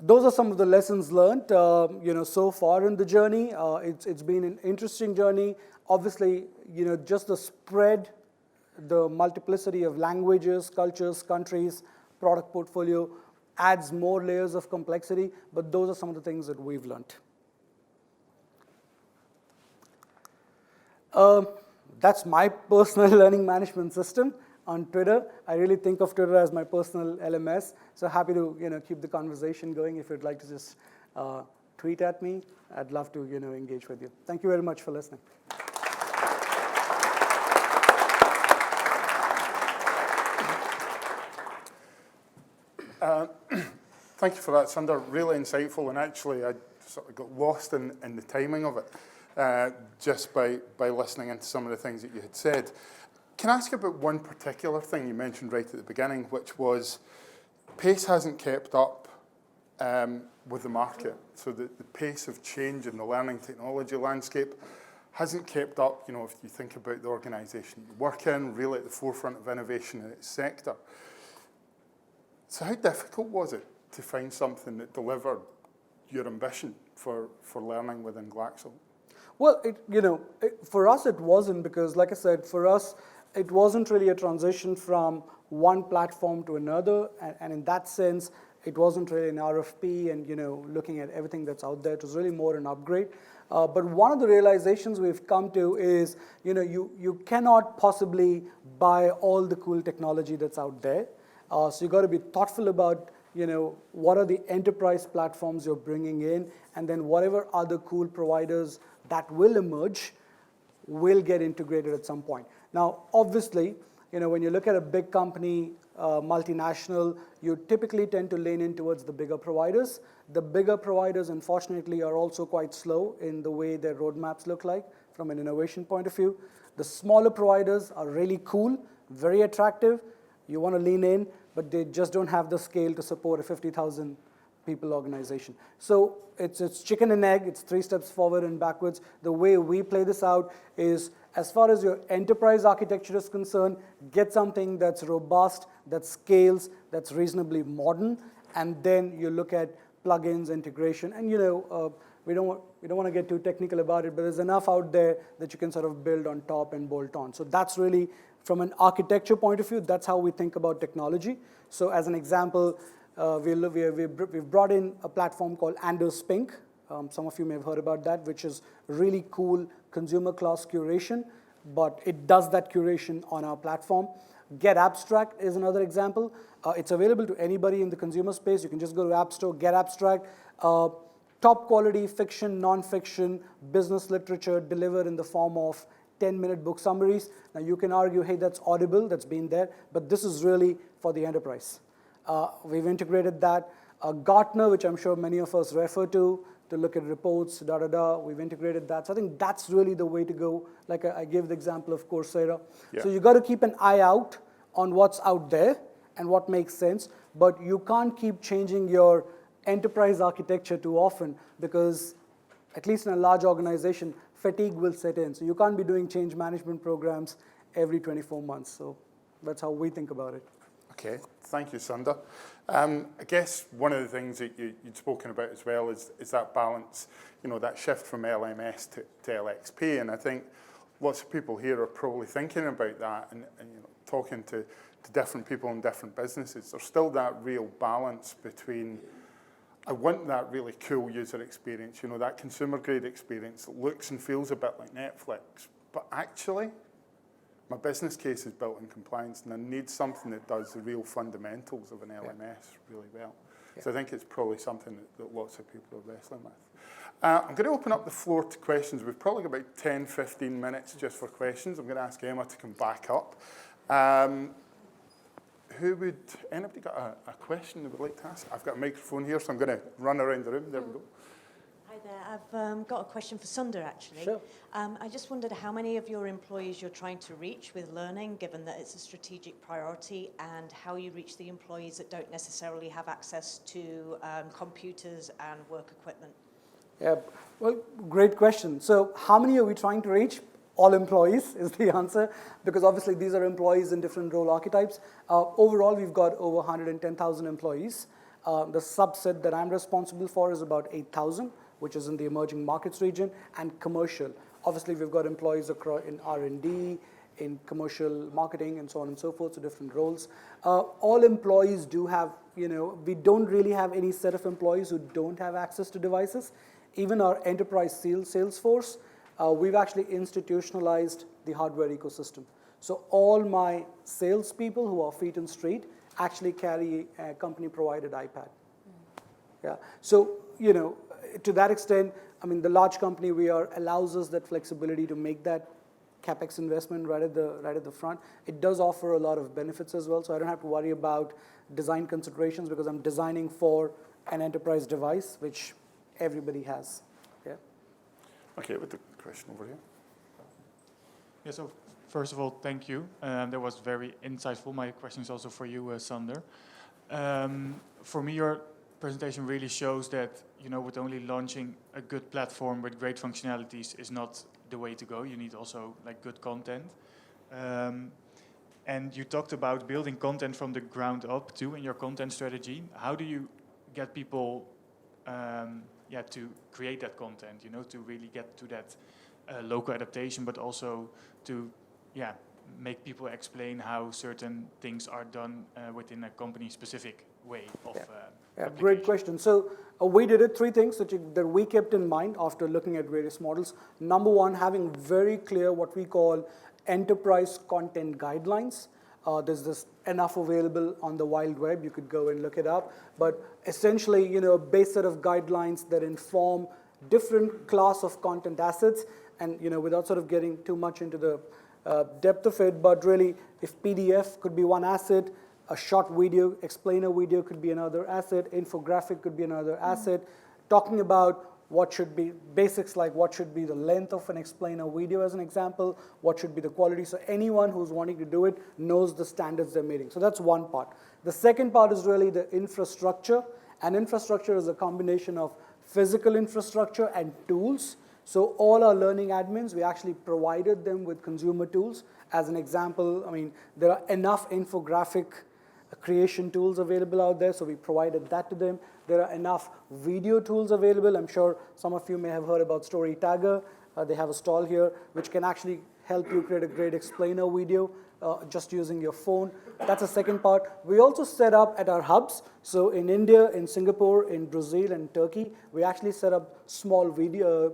Those are some of the lessons learned, so far in the journey. It's been an interesting journey. Obviously, just the spread, the multiplicity of languages, cultures, countries, product portfolio adds more layers of complexity, but those are some of the things that we've learned. That's my personal learning management system on Twitter. I really think of Twitter as my personal LMS. So happy to keep the conversation going. If you'd like to just tweet at me, I'd love to engage with you. Thank you very much for listening. Thank you for that, Sunder. Really insightful, and actually I sort of got lost in the timing of it just by listening into some of the things that you had said. Can I ask about one particular thing you mentioned right at the beginning, which was pace hasn't kept up with the market. So the pace of change in the learning technology landscape hasn't kept up. If you think about the organization you work in, really at the forefront of innovation in its sector. So how difficult was it to find something that delivered your ambition for learning within Glaxo? Well, for us it wasn't, because like I said, for us it wasn't really a transition from one platform to another, and in that sense it wasn't really an RFP and looking at everything that's out there. It was really more an upgrade. But one of the realizations we've come to is you cannot possibly buy all the cool technology that's out there. So you've got to be thoughtful about what are the enterprise platforms you're bringing in, and then whatever other cool providers that will emerge will get integrated at some point. Now, obviously, when you look at a big company, multinational, you typically tend to lean in towards the bigger providers. The bigger providers, unfortunately, are also quite slow in the way their roadmaps look like from an innovation point of view. The smaller providers are really cool, very attractive. You want to lean in, but they just don't have the scale to support a 50,000 people organization. So it's chicken and egg. It's 3 steps forward and backwards. The way we play this out is, as far as your enterprise architecture is concerned, get something that's robust, that scales, that's reasonably modern, and then you look at plugins, integration, and we don't want to get too technical about it, but there's enough out there that you can sort of build on top and bolt on. So that's really, from an architecture point of view, that's how we think about technology. So as an example, we've brought in a platform called Anders Pink. Some of you may have heard about that, which is really cool consumer class curation, but it does that curation on our platform. Get Abstract is another example. It's available to anybody in the consumer space. You can just go to App Store, Get Abstract. Top quality fiction, non-fiction, business literature delivered in the form of 10-minute book summaries. Now you can argue, hey, that's Audible, that's been there, but this is really for the enterprise. We've integrated that. Gartner, which I'm sure many of us refer to look at reports, we've integrated that. So I think that's really the way to go. Like I gave the example of Coursera. Yeah. So you got to keep an eye out on what's out there and what makes sense, but you can't keep changing your enterprise architecture too often, because at least in a large organization, fatigue will set in. So you can't be doing change management programs every 24 months. So that's how we think about it. Okay, thank you, Sunder. I guess one of the things that you'd spoken about as well is that balance, that shift from LMS to LXP, and I think lots of people here are probably thinking about that and talking to different people in different businesses. There's still that real balance between, I want that really cool user experience, that consumer-grade experience that looks and feels a bit like Netflix, but actually, my business case is built in compliance, and I need something that does the real fundamentals of an LMS really well. Yeah. So I think it's probably something that lots of people are wrestling with. I'm going to open up the floor to questions. We've probably got about 10, 15 minutes just for questions. I'm going to ask Emma to come back up. Anybody got a question they would like to ask? I've got a microphone here, so I'm going to run around the room. There we go. Hi there. I've got a question for Sunder, actually. Sure. I just wondered how many of your employees you're trying to reach with learning, given that it's a strategic priority, and how you reach the employees that don't necessarily have access to computers and work equipment. Yeah, well, great question. So how many are we trying to reach? All employees is the answer, because obviously these are employees in different role archetypes. Overall, we've got over 110,000 employees. The subset that I'm responsible for is about 8,000, which is in the emerging markets region, and commercial. Obviously, we've got employees across in R&D, in commercial marketing, and so on and so forth, so different roles. All employees do have, we don't really have any set of employees who don't have access to devices. Even our enterprise sales force, we've actually institutionalized the hardware ecosystem. So all my salespeople who are feet on street actually carry a company-provided iPad. Yeah. So, to that extent, I mean, the large company we are allows us that flexibility to make that CapEx investment right at the front. It does offer a lot of benefits as well, so I don't have to worry about design considerations because I'm designing for an enterprise device, which everybody has. Yeah. Okay, with the question over here. Yeah, so first of all, thank you. That was very insightful. My question is also for you, Sunder. For me, your presentation really shows that, with only launching a good platform with great functionalities is not the way to go. You need also good content. And you talked about building content from the ground up too in your content strategy. How do you get people to create that content, to really get to that local adaptation, but also to make people explain how certain things are done within a company-specific way of great question. So we did it 3 things that we kept in mind after looking at various models. Number 1, having very clear what we call enterprise content guidelines. There's this enough available on the wild web. You could go and look it up. But essentially, a base set of guidelines that inform different class of content assets. And without sort of getting too much into the depth of it, but really, if PDF could be one asset, a short video, explainer video could be another asset, infographic could be another asset, talking about what should be basics like what should be the length of an explainer video as an example, what should be the quality. So anyone who's wanting to do it knows the standards they're meeting. So that's one part. The second part is really the infrastructure. And infrastructure is a combination of physical infrastructure and tools. So all our learning admins, we actually provided them with consumer tools. As an example, I mean, there are enough infographic creation tools available out there, so we provided that to them. There are enough video tools available. I'm sure some of you may have heard about Story Tagger. They have a stall here, which can actually help you create a great explainer video just using your phone. That's the second part. We also set up at our hubs. So in India, in Singapore, in Brazil, and Turkey, we actually set up small video,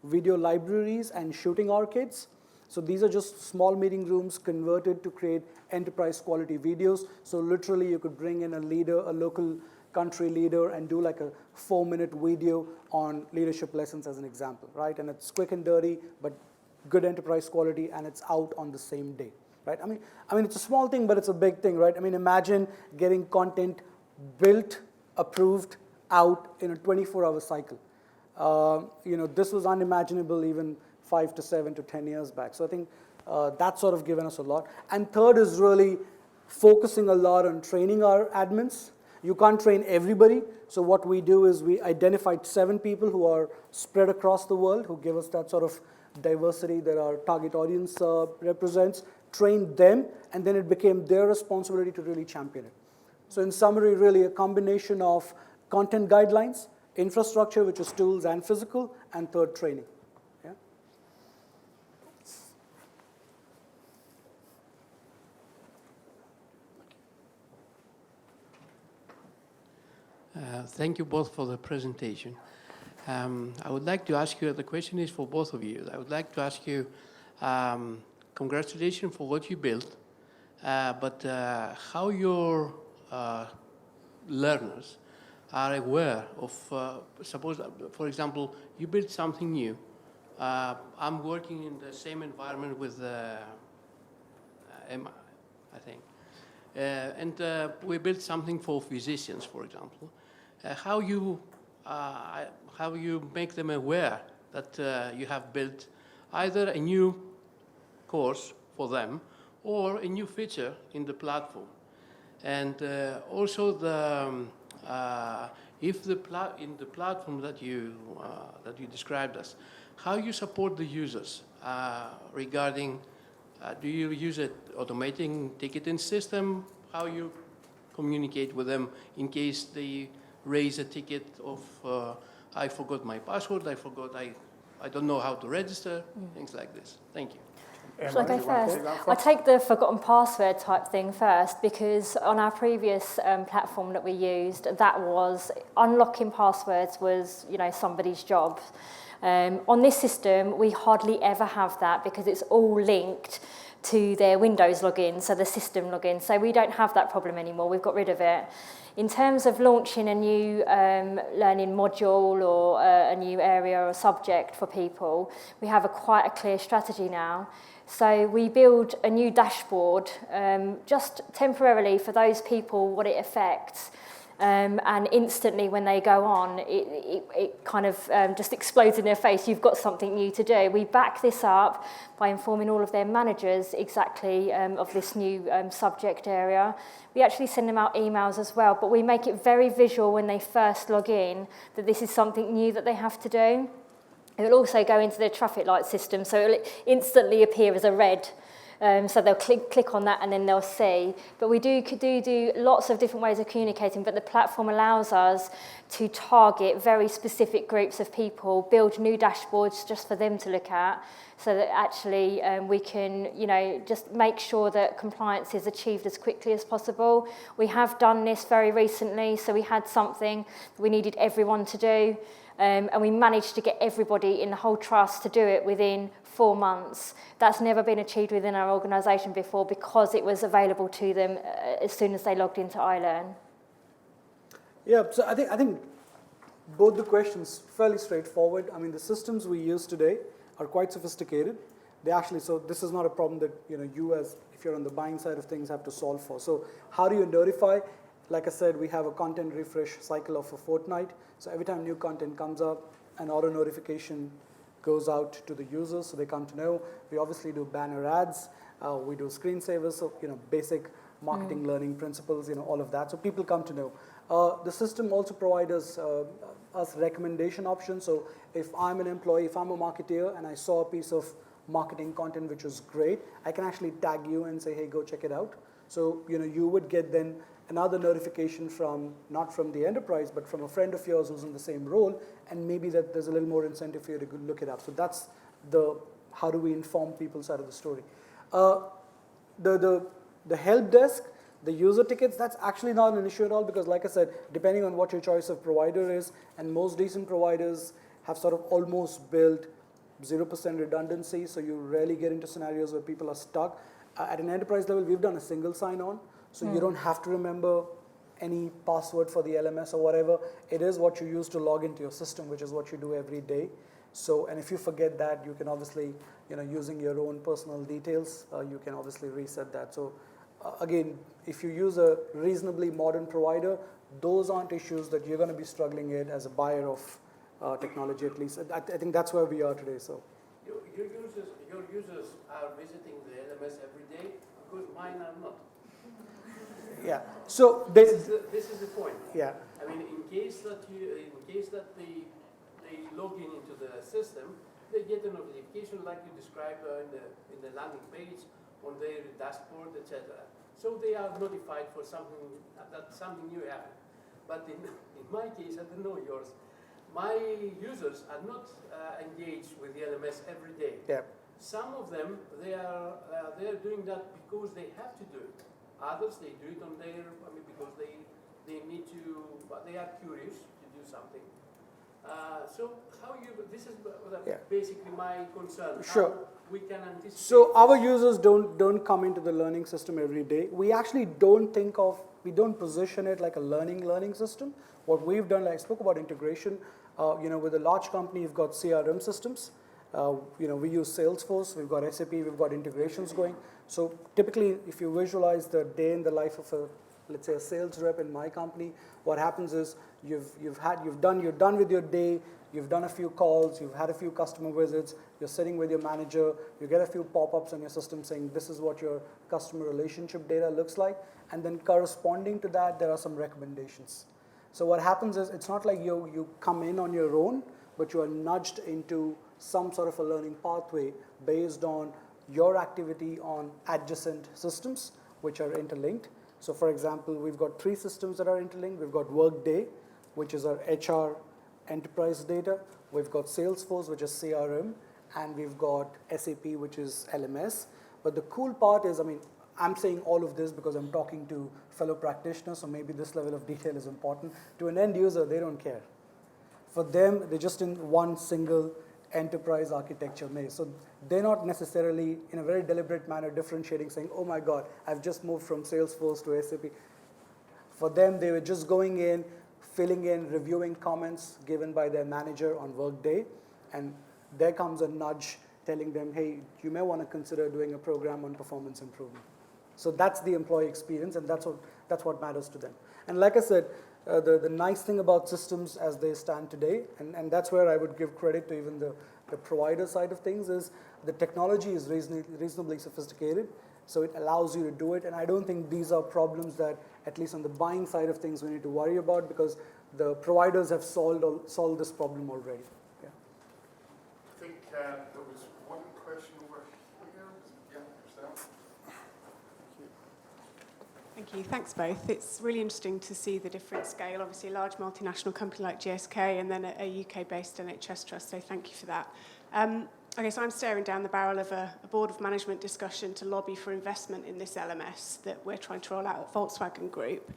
video libraries and shooting arcades. So these are just small meeting rooms converted to create enterprise quality videos. So literally you could bring in a leader, a local country leader, and do like a 4-minute video on leadership lessons as an example, right? And it's quick and dirty, but good enterprise quality, and it's out on the same day, right? I mean, it's a small thing, but it's a big thing, right? I mean, imagine getting content built, approved, out in a 24-hour cycle. This was unimaginable even 5 to 7 to 10 years back. So I think that's sort of given us a lot. And third is really focusing a lot on training our admins. You can't train everybody. So what we do is we identified 7 people who are spread across the world who give us that sort of diversity that our target audience represents. trained them, and then it became their responsibility to really champion it. So in summary, really a combination of content guidelines, infrastructure, which is tools and physical, and third, training. Yeah? Thank you both for the presentation. I would like to ask you, the question is for both of you. I would like to ask you, congratulations for what you built, but how your learners are aware of, suppose, for example, you build something new. I'm working in the same environment with Emma, I think. And we built something for physicians, for example. How you make them aware that you have built either a new course for them or a new feature in the platform, and also if in the platform that you described us, how you support the users regarding. Do you use an automating ticketing system? How you communicate with them in case they raise a ticket of I forgot my password, I don't know how to register, things like this. Thank you. Shall I go first? I take the forgotten password type thing first, because on our previous platform that we used, that was unlocking passwords was, somebody's job. On this system, we hardly ever have that because it's all linked to their Windows login, so the system login. So we don't have that problem anymore. We've got rid of it. In terms of launching a new learning module or a new area or subject for people, we have quite a clear strategy now. So we build a new dashboard just temporarily for those people what it affects. And instantly when they go on, it kind of just explodes in their face. You've got something new to do. We back this up by informing all of their managers exactly of this new subject area. We actually send them out emails as well, but we make it very visual when they first log in that this is something new that they have to do. It will also go into their traffic light system, so it will instantly appear as a red. So they'll click on that and then they'll see. But we do lots of different ways of communicating, but the platform allows us to target very specific groups of people, build new dashboards just for them to look at, so that actually we can, just make sure that compliance is achieved as quickly as possible. We have done this very recently, so we had something that we needed everyone to do. And we managed to get everybody in the whole trust to do it within 4 months. That's never been achieved within our organisation before because it was available to them as soon as they logged into iLearn. Yeah, so I think both the questions fairly straightforward. I mean, the systems we use today are quite sophisticated. They actually, so this is not a problem that you as, if you're on the buying side of things, have to solve for. So how do you notify? Like I said, we have a content refresh cycle of a fortnight. So every time new content comes up, an auto notification goes out to the users so they come to know. We obviously do banner ads. We do screensavers, so basic marketing learning principles, all of that. So people come to know. The system also provides us recommendation options. So if I'm an employee, if I'm a marketeer and I saw a piece of marketing content which was great, I can actually tag you and say, hey, go check it out. So you would get then another notification from, not from the enterprise, but from a friend of yours who's in the same role, and maybe that there's a little more incentive for you to look it up. So that's the how do we inform people side of the story. The help desk, the user tickets, that's actually not an issue at all because, like I said, depending on what your choice of provider is, and most decent providers have sort of almost built 0% redundancy, so you rarely get into scenarios where people are stuck. At an enterprise level, we've done a single sign-on, so you don't have to remember any password for the LMS or whatever. It is what you use to log into your system, which is what you do every day. So, and if you forget that, you can obviously, using your own personal details, you can obviously reset that. So, again, if you use a reasonably modern provider, those aren't issues that you're going to be struggling with as a buyer of technology, at least. I think that's where we are today. So, your users are visiting the LMS every day because mine are not. Yeah. So this is the point. Yeah. I mean, in case that they log in into the system, they get a notification like you described in the landing page on their dashboard, etc. So they are notified for something that something new happened. But in my case, I don't know yours, my users are not engaged with the LMS every day. Yeah. Some of them, they are doing that because they have to do it. Others, they do it on their, because they need to, but they are curious to do something. So how this is basically my concern. Sure. How we can anticipate. So our users don't come into the learning system every day. We actually we don't position it like a learning system. What we've done, like I spoke about integration, with a large company, you've got CRM systems. We use Salesforce, we've got SAP, we've got integrations going. So typically, if you visualize the day in the life of let's say a sales rep in my company, what happens is you're done with your day, you've done a few calls, you've had a few customer visits, you're sitting with your manager, you get a few pop-ups on your system saying this is what your customer relationship data looks like, and then corresponding to that, there are some recommendations. So what happens is it's not like you come in on your own, but you are nudged into some sort of a learning pathway based on your activity on adjacent systems which are interlinked. So for example, we've got 3 systems that are interlinked. We've got Workday, which is our HR enterprise data. We've got Salesforce, which is CRM, and we've got SAP, which is LMS. But the cool part is, I'm saying all of this because I'm talking to fellow practitioners, so maybe this level of detail is important. To an end user, they don't care. For them, they're just in one single enterprise architecture maze. So they're not necessarily, in a very deliberate manner, differentiating, saying, oh my God, I've just moved from Salesforce to SAP. For them, they were just going in, filling in, reviewing comments given by their manager on Workday, and there comes a nudge telling them, hey, you may want to consider doing a program on performance improvement. So that's the employee experience, and that's what matters to them. And like I said, the nice thing about systems as they stand today, and that's where I would give credit to even the provider side of things, is the technology is reasonably sophisticated, so it allows you to do it. And I don't think these are problems that, at least on the buying side of things, we need to worry about, because the providers have solved this problem already. Yeah. I think there was one question over here. Yeah, yourself. Thank you. Thanks both. It's really interesting to see the different scale. Obviously, a large multinational company like GSK and then a UK-based NHS trust, so thank you for that. Okay, so I'm staring down the barrel of a board of management discussion to lobby for investment in this LMS that we're trying to roll out at Volkswagen Group.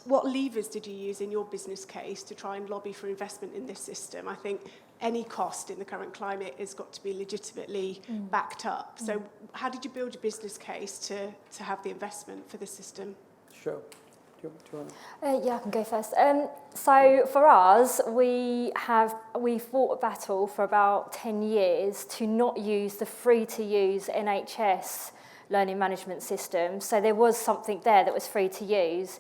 What levers did you use in your business case to try and lobby for investment in this system? I think any cost in the current climate has got to be legitimately backed up. So how did you build your business case to have the investment for this system? Sure. Do you want to? Yeah, I can go first. So for us, we fought a battle for about 10 years to not use the free-to-use NHS learning management system. So there was something there that was free to use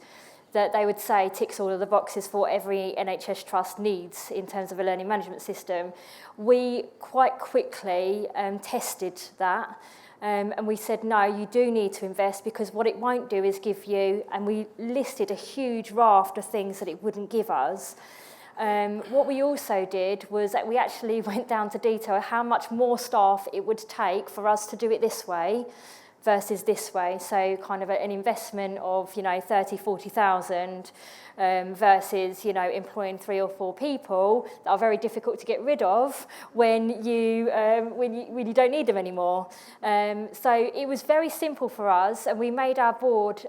that they would say ticks all of the boxes for what every NHS trust needs in terms of a learning management system. We quite quickly tested that. And we said, no, you do need to invest, because what it won't do is give you, and we listed a huge raft of things that it wouldn't give us. What we also did was that we actually went down to detail how much more staff it would take for us to do it this way versus this way. So kind of an investment of, 30, 40,000 versus, employing 3 or 4 people that are very difficult to get rid of when you don't need them anymore. So it was very simple for us, and we made our board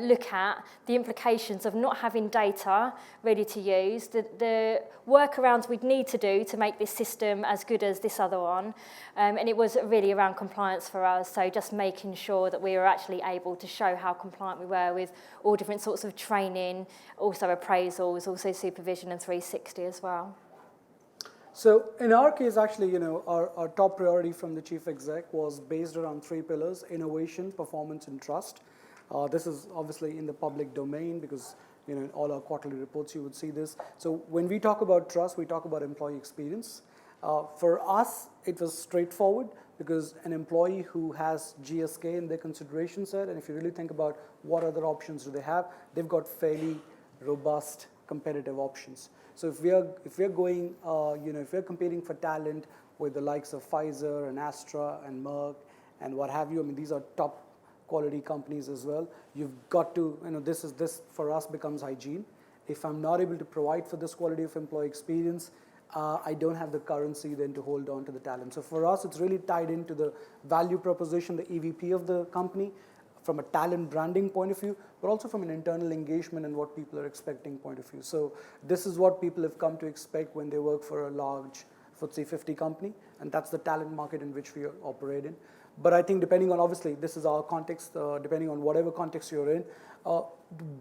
look at the implications of not having data ready to use, the workarounds we'd need to do to make this system as good as this other one, and it was really around compliance for us, so just making sure that we were actually able to show how compliant we were with all different sorts of training, also appraisals, also supervision and 360 as well. So in our case, actually, our top priority from the chief exec was based around 3 pillars: innovation, performance, and trust. This is obviously in the public domain because in all our quarterly reports you would see this. So when we talk about trust, we talk about employee experience. For us, it was straightforward because an employee who has GSK in their consideration set, and if you really think about what other options do they have, they've got fairly robust competitive options. So if we're going, if we're competing for talent with the likes of Pfizer and Astra and Merck and what have you. I mean, these are top quality companies as well. You've got to, this for us becomes hygiene. If I'm not able to provide for this quality of employee experience, I don't have the currency then to hold on to the talent. So for us, it's really tied into the value proposition, the EVP of the company, from a talent branding point of view, but also from an internal engagement and what people are expecting point of view. So this is what people have come to expect when they work for a large FTSE 50 company, and that's the talent market in which we operate in. But I think depending on, obviously, this is our context, depending on whatever context you're in, the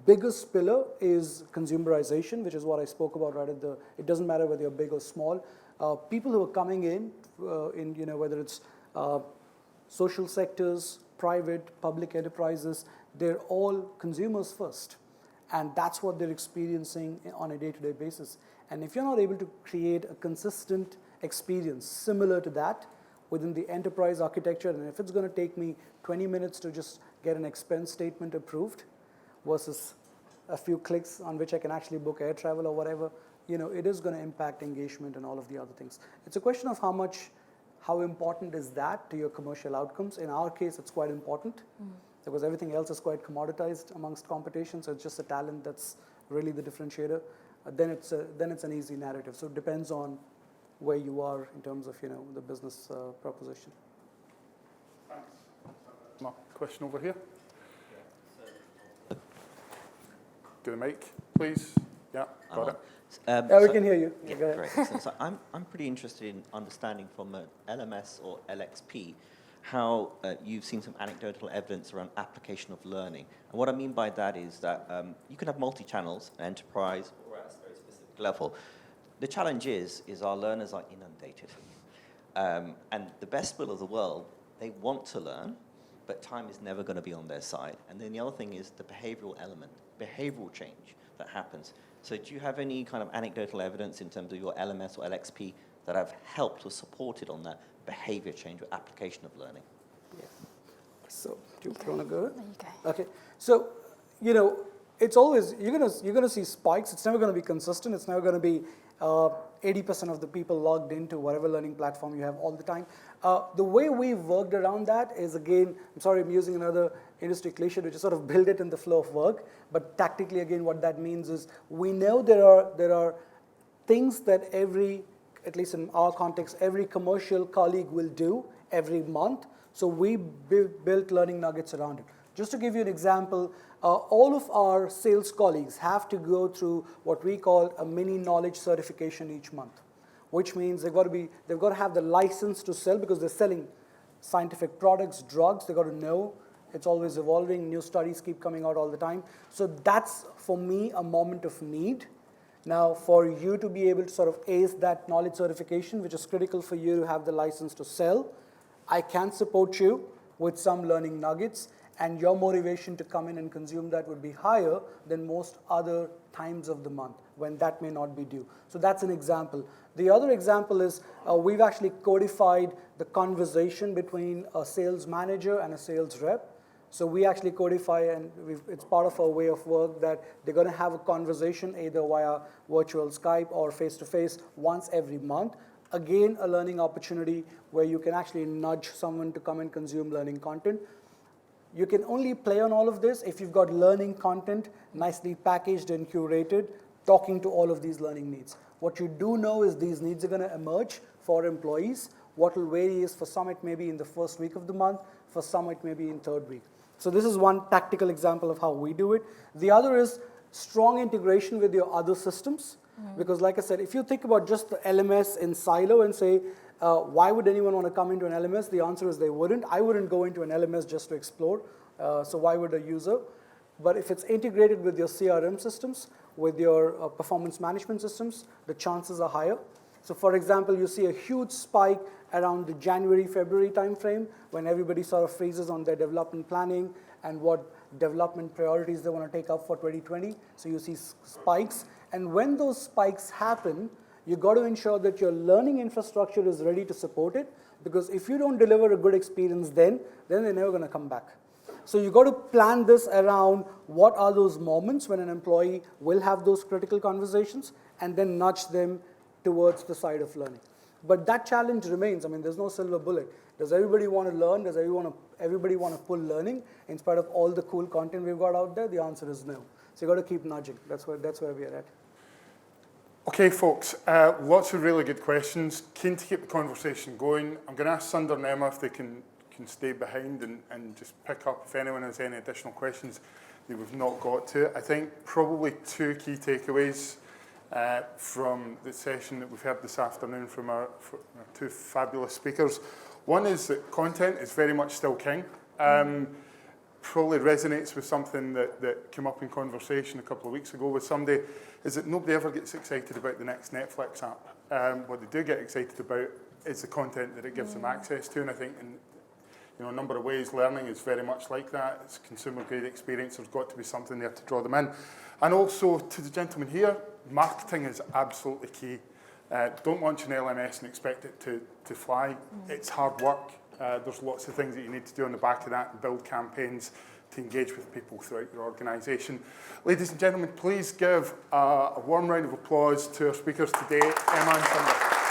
biggest pillar is consumerization, which is what I spoke about right at the, it doesn't matter whether you're big or small. People who are coming in whether it's social sectors, private, public enterprises, they're all consumers first. And that's what they're experiencing on a day-to-day basis. And if you're not able to create a consistent experience similar to that within the enterprise architecture, and if it's going to take me 20 minutes to just get an expense statement approved versus a few clicks on which I can actually book air travel or whatever, it is going to impact engagement and all of the other things. It's a question of how important is that to your commercial outcomes. In our case, it's quite important because everything else is quite commoditized amongst competition, so it's just the talent that's really the differentiator. Then it's an easy narrative. So it depends on where you are in terms of the business proposition. Thanks. My question over here. Do the mic, please. Yeah, got it. Yeah, we can hear you. Yeah, Go ahead. great. So I'm pretty interested in understanding from an LMS or LXP how you've seen some anecdotal evidence around application of learning. And what I mean by that is that you can have multi-channels, an enterprise, or at a very specific level. The challenge is our learners are inundated. And the best will of the world, they want to learn, but time is never going to be on their side. And then the other thing is the behavioral element, behavioral change that happens. So do you have any kind of anecdotal evidence in terms of your LMS or LXP that have helped or supported on that behavior change or application of learning? Yeah. So do you want to go? There you go. Okay. So, it's always, you're gonna see spikes. It's never going to be consistent. It's never going to be 80% of the people logged into whatever learning platform you have all the time. The way we've worked around that is, again, I'm sorry, I'm using another industry cliche to just sort of build it in the flow of work. But tactically, again, what that means is we know there are things that at least in our context, every commercial colleague will do every month. So we built learning nuggets around it. Just to give you an example, all of our sales colleagues have to go through what we call a mini knowledge certification each month, which means they've got to have the license to sell because they're selling scientific products, drugs. They've got to know. It's always evolving. New studies keep coming out all the time. So that's, for me, a moment of need. Now, for you to be able to sort of ace that knowledge certification, which is critical for you to have the license to sell, I can support you with some learning nuggets, and your motivation to come in and consume that would be higher than most other times of the month when that may not be due. So that's an example. The other example is we've actually codified the conversation between a sales manager and a sales rep. So we actually codify, and it's part of our way of work that they're going to have a conversation either via virtual Skype or face-to-face once every month. Again, a learning opportunity where you can actually nudge someone to come and consume learning content. You can only play on all of this if you've got learning content nicely packaged and curated, talking to all of these learning needs. What you do know is these needs are going to emerge for employees. What will vary is for some it may be in the first week of the month, for some it may be in third week. So this is one tactical example of how we do it. The other is strong integration with your other systems. Because like I said, if you think about just the LMS in silo and say, why would anyone want to come into an LMS? The answer is they wouldn't. I wouldn't go into an LMS just to explore. So why would a user? But if it's integrated with your CRM systems, with your performance management systems, the chances are higher. So for example, you see a huge spike around the January, February timeframe when everybody sort of freezes on their development planning and what development priorities they want to take up for 2020. So you see spikes. And when those spikes happen, you've got to ensure that your learning infrastructure is ready to support it, because if you don't deliver a good experience then they're never going to come back. So you've got to plan this around what are those moments when an employee will have those critical conversations and then nudge them towards the side of learning. But that challenge remains. I mean, there's no silver bullet. Does everybody want to learn? Does everybody want to pull learning in spite of all the cool content we've got out there? The answer is no. So you've got to keep nudging. That's where we're at. Okay, folks, lots of really good questions. Keen to keep the conversation going. I'm going to ask Sunder and Emma if they can stay behind and just pick up if anyone has any additional questions that we've not got to. I think probably two key takeaways from the session that we've had this afternoon from our two fabulous speakers. One is that content is very much still king. Probably resonates with something that came up in conversation a couple of weeks ago with somebody, is that nobody ever gets excited about the next Netflix app. What they do get excited about is the content that it gives them access to, and I think in a number of ways learning is very much like that. It's a consumer-grade experience. There's got to be something there to draw them in. And also, to the gentleman here, marketing is absolutely key. Don't launch an LMS and expect it to fly. It's hard work. There's lots of things that you need to do on the back of that and build campaigns to engage with people throughout your organisation. Ladies and gentlemen, please give a warm round of applause to our speakers today, Emma and Sunder.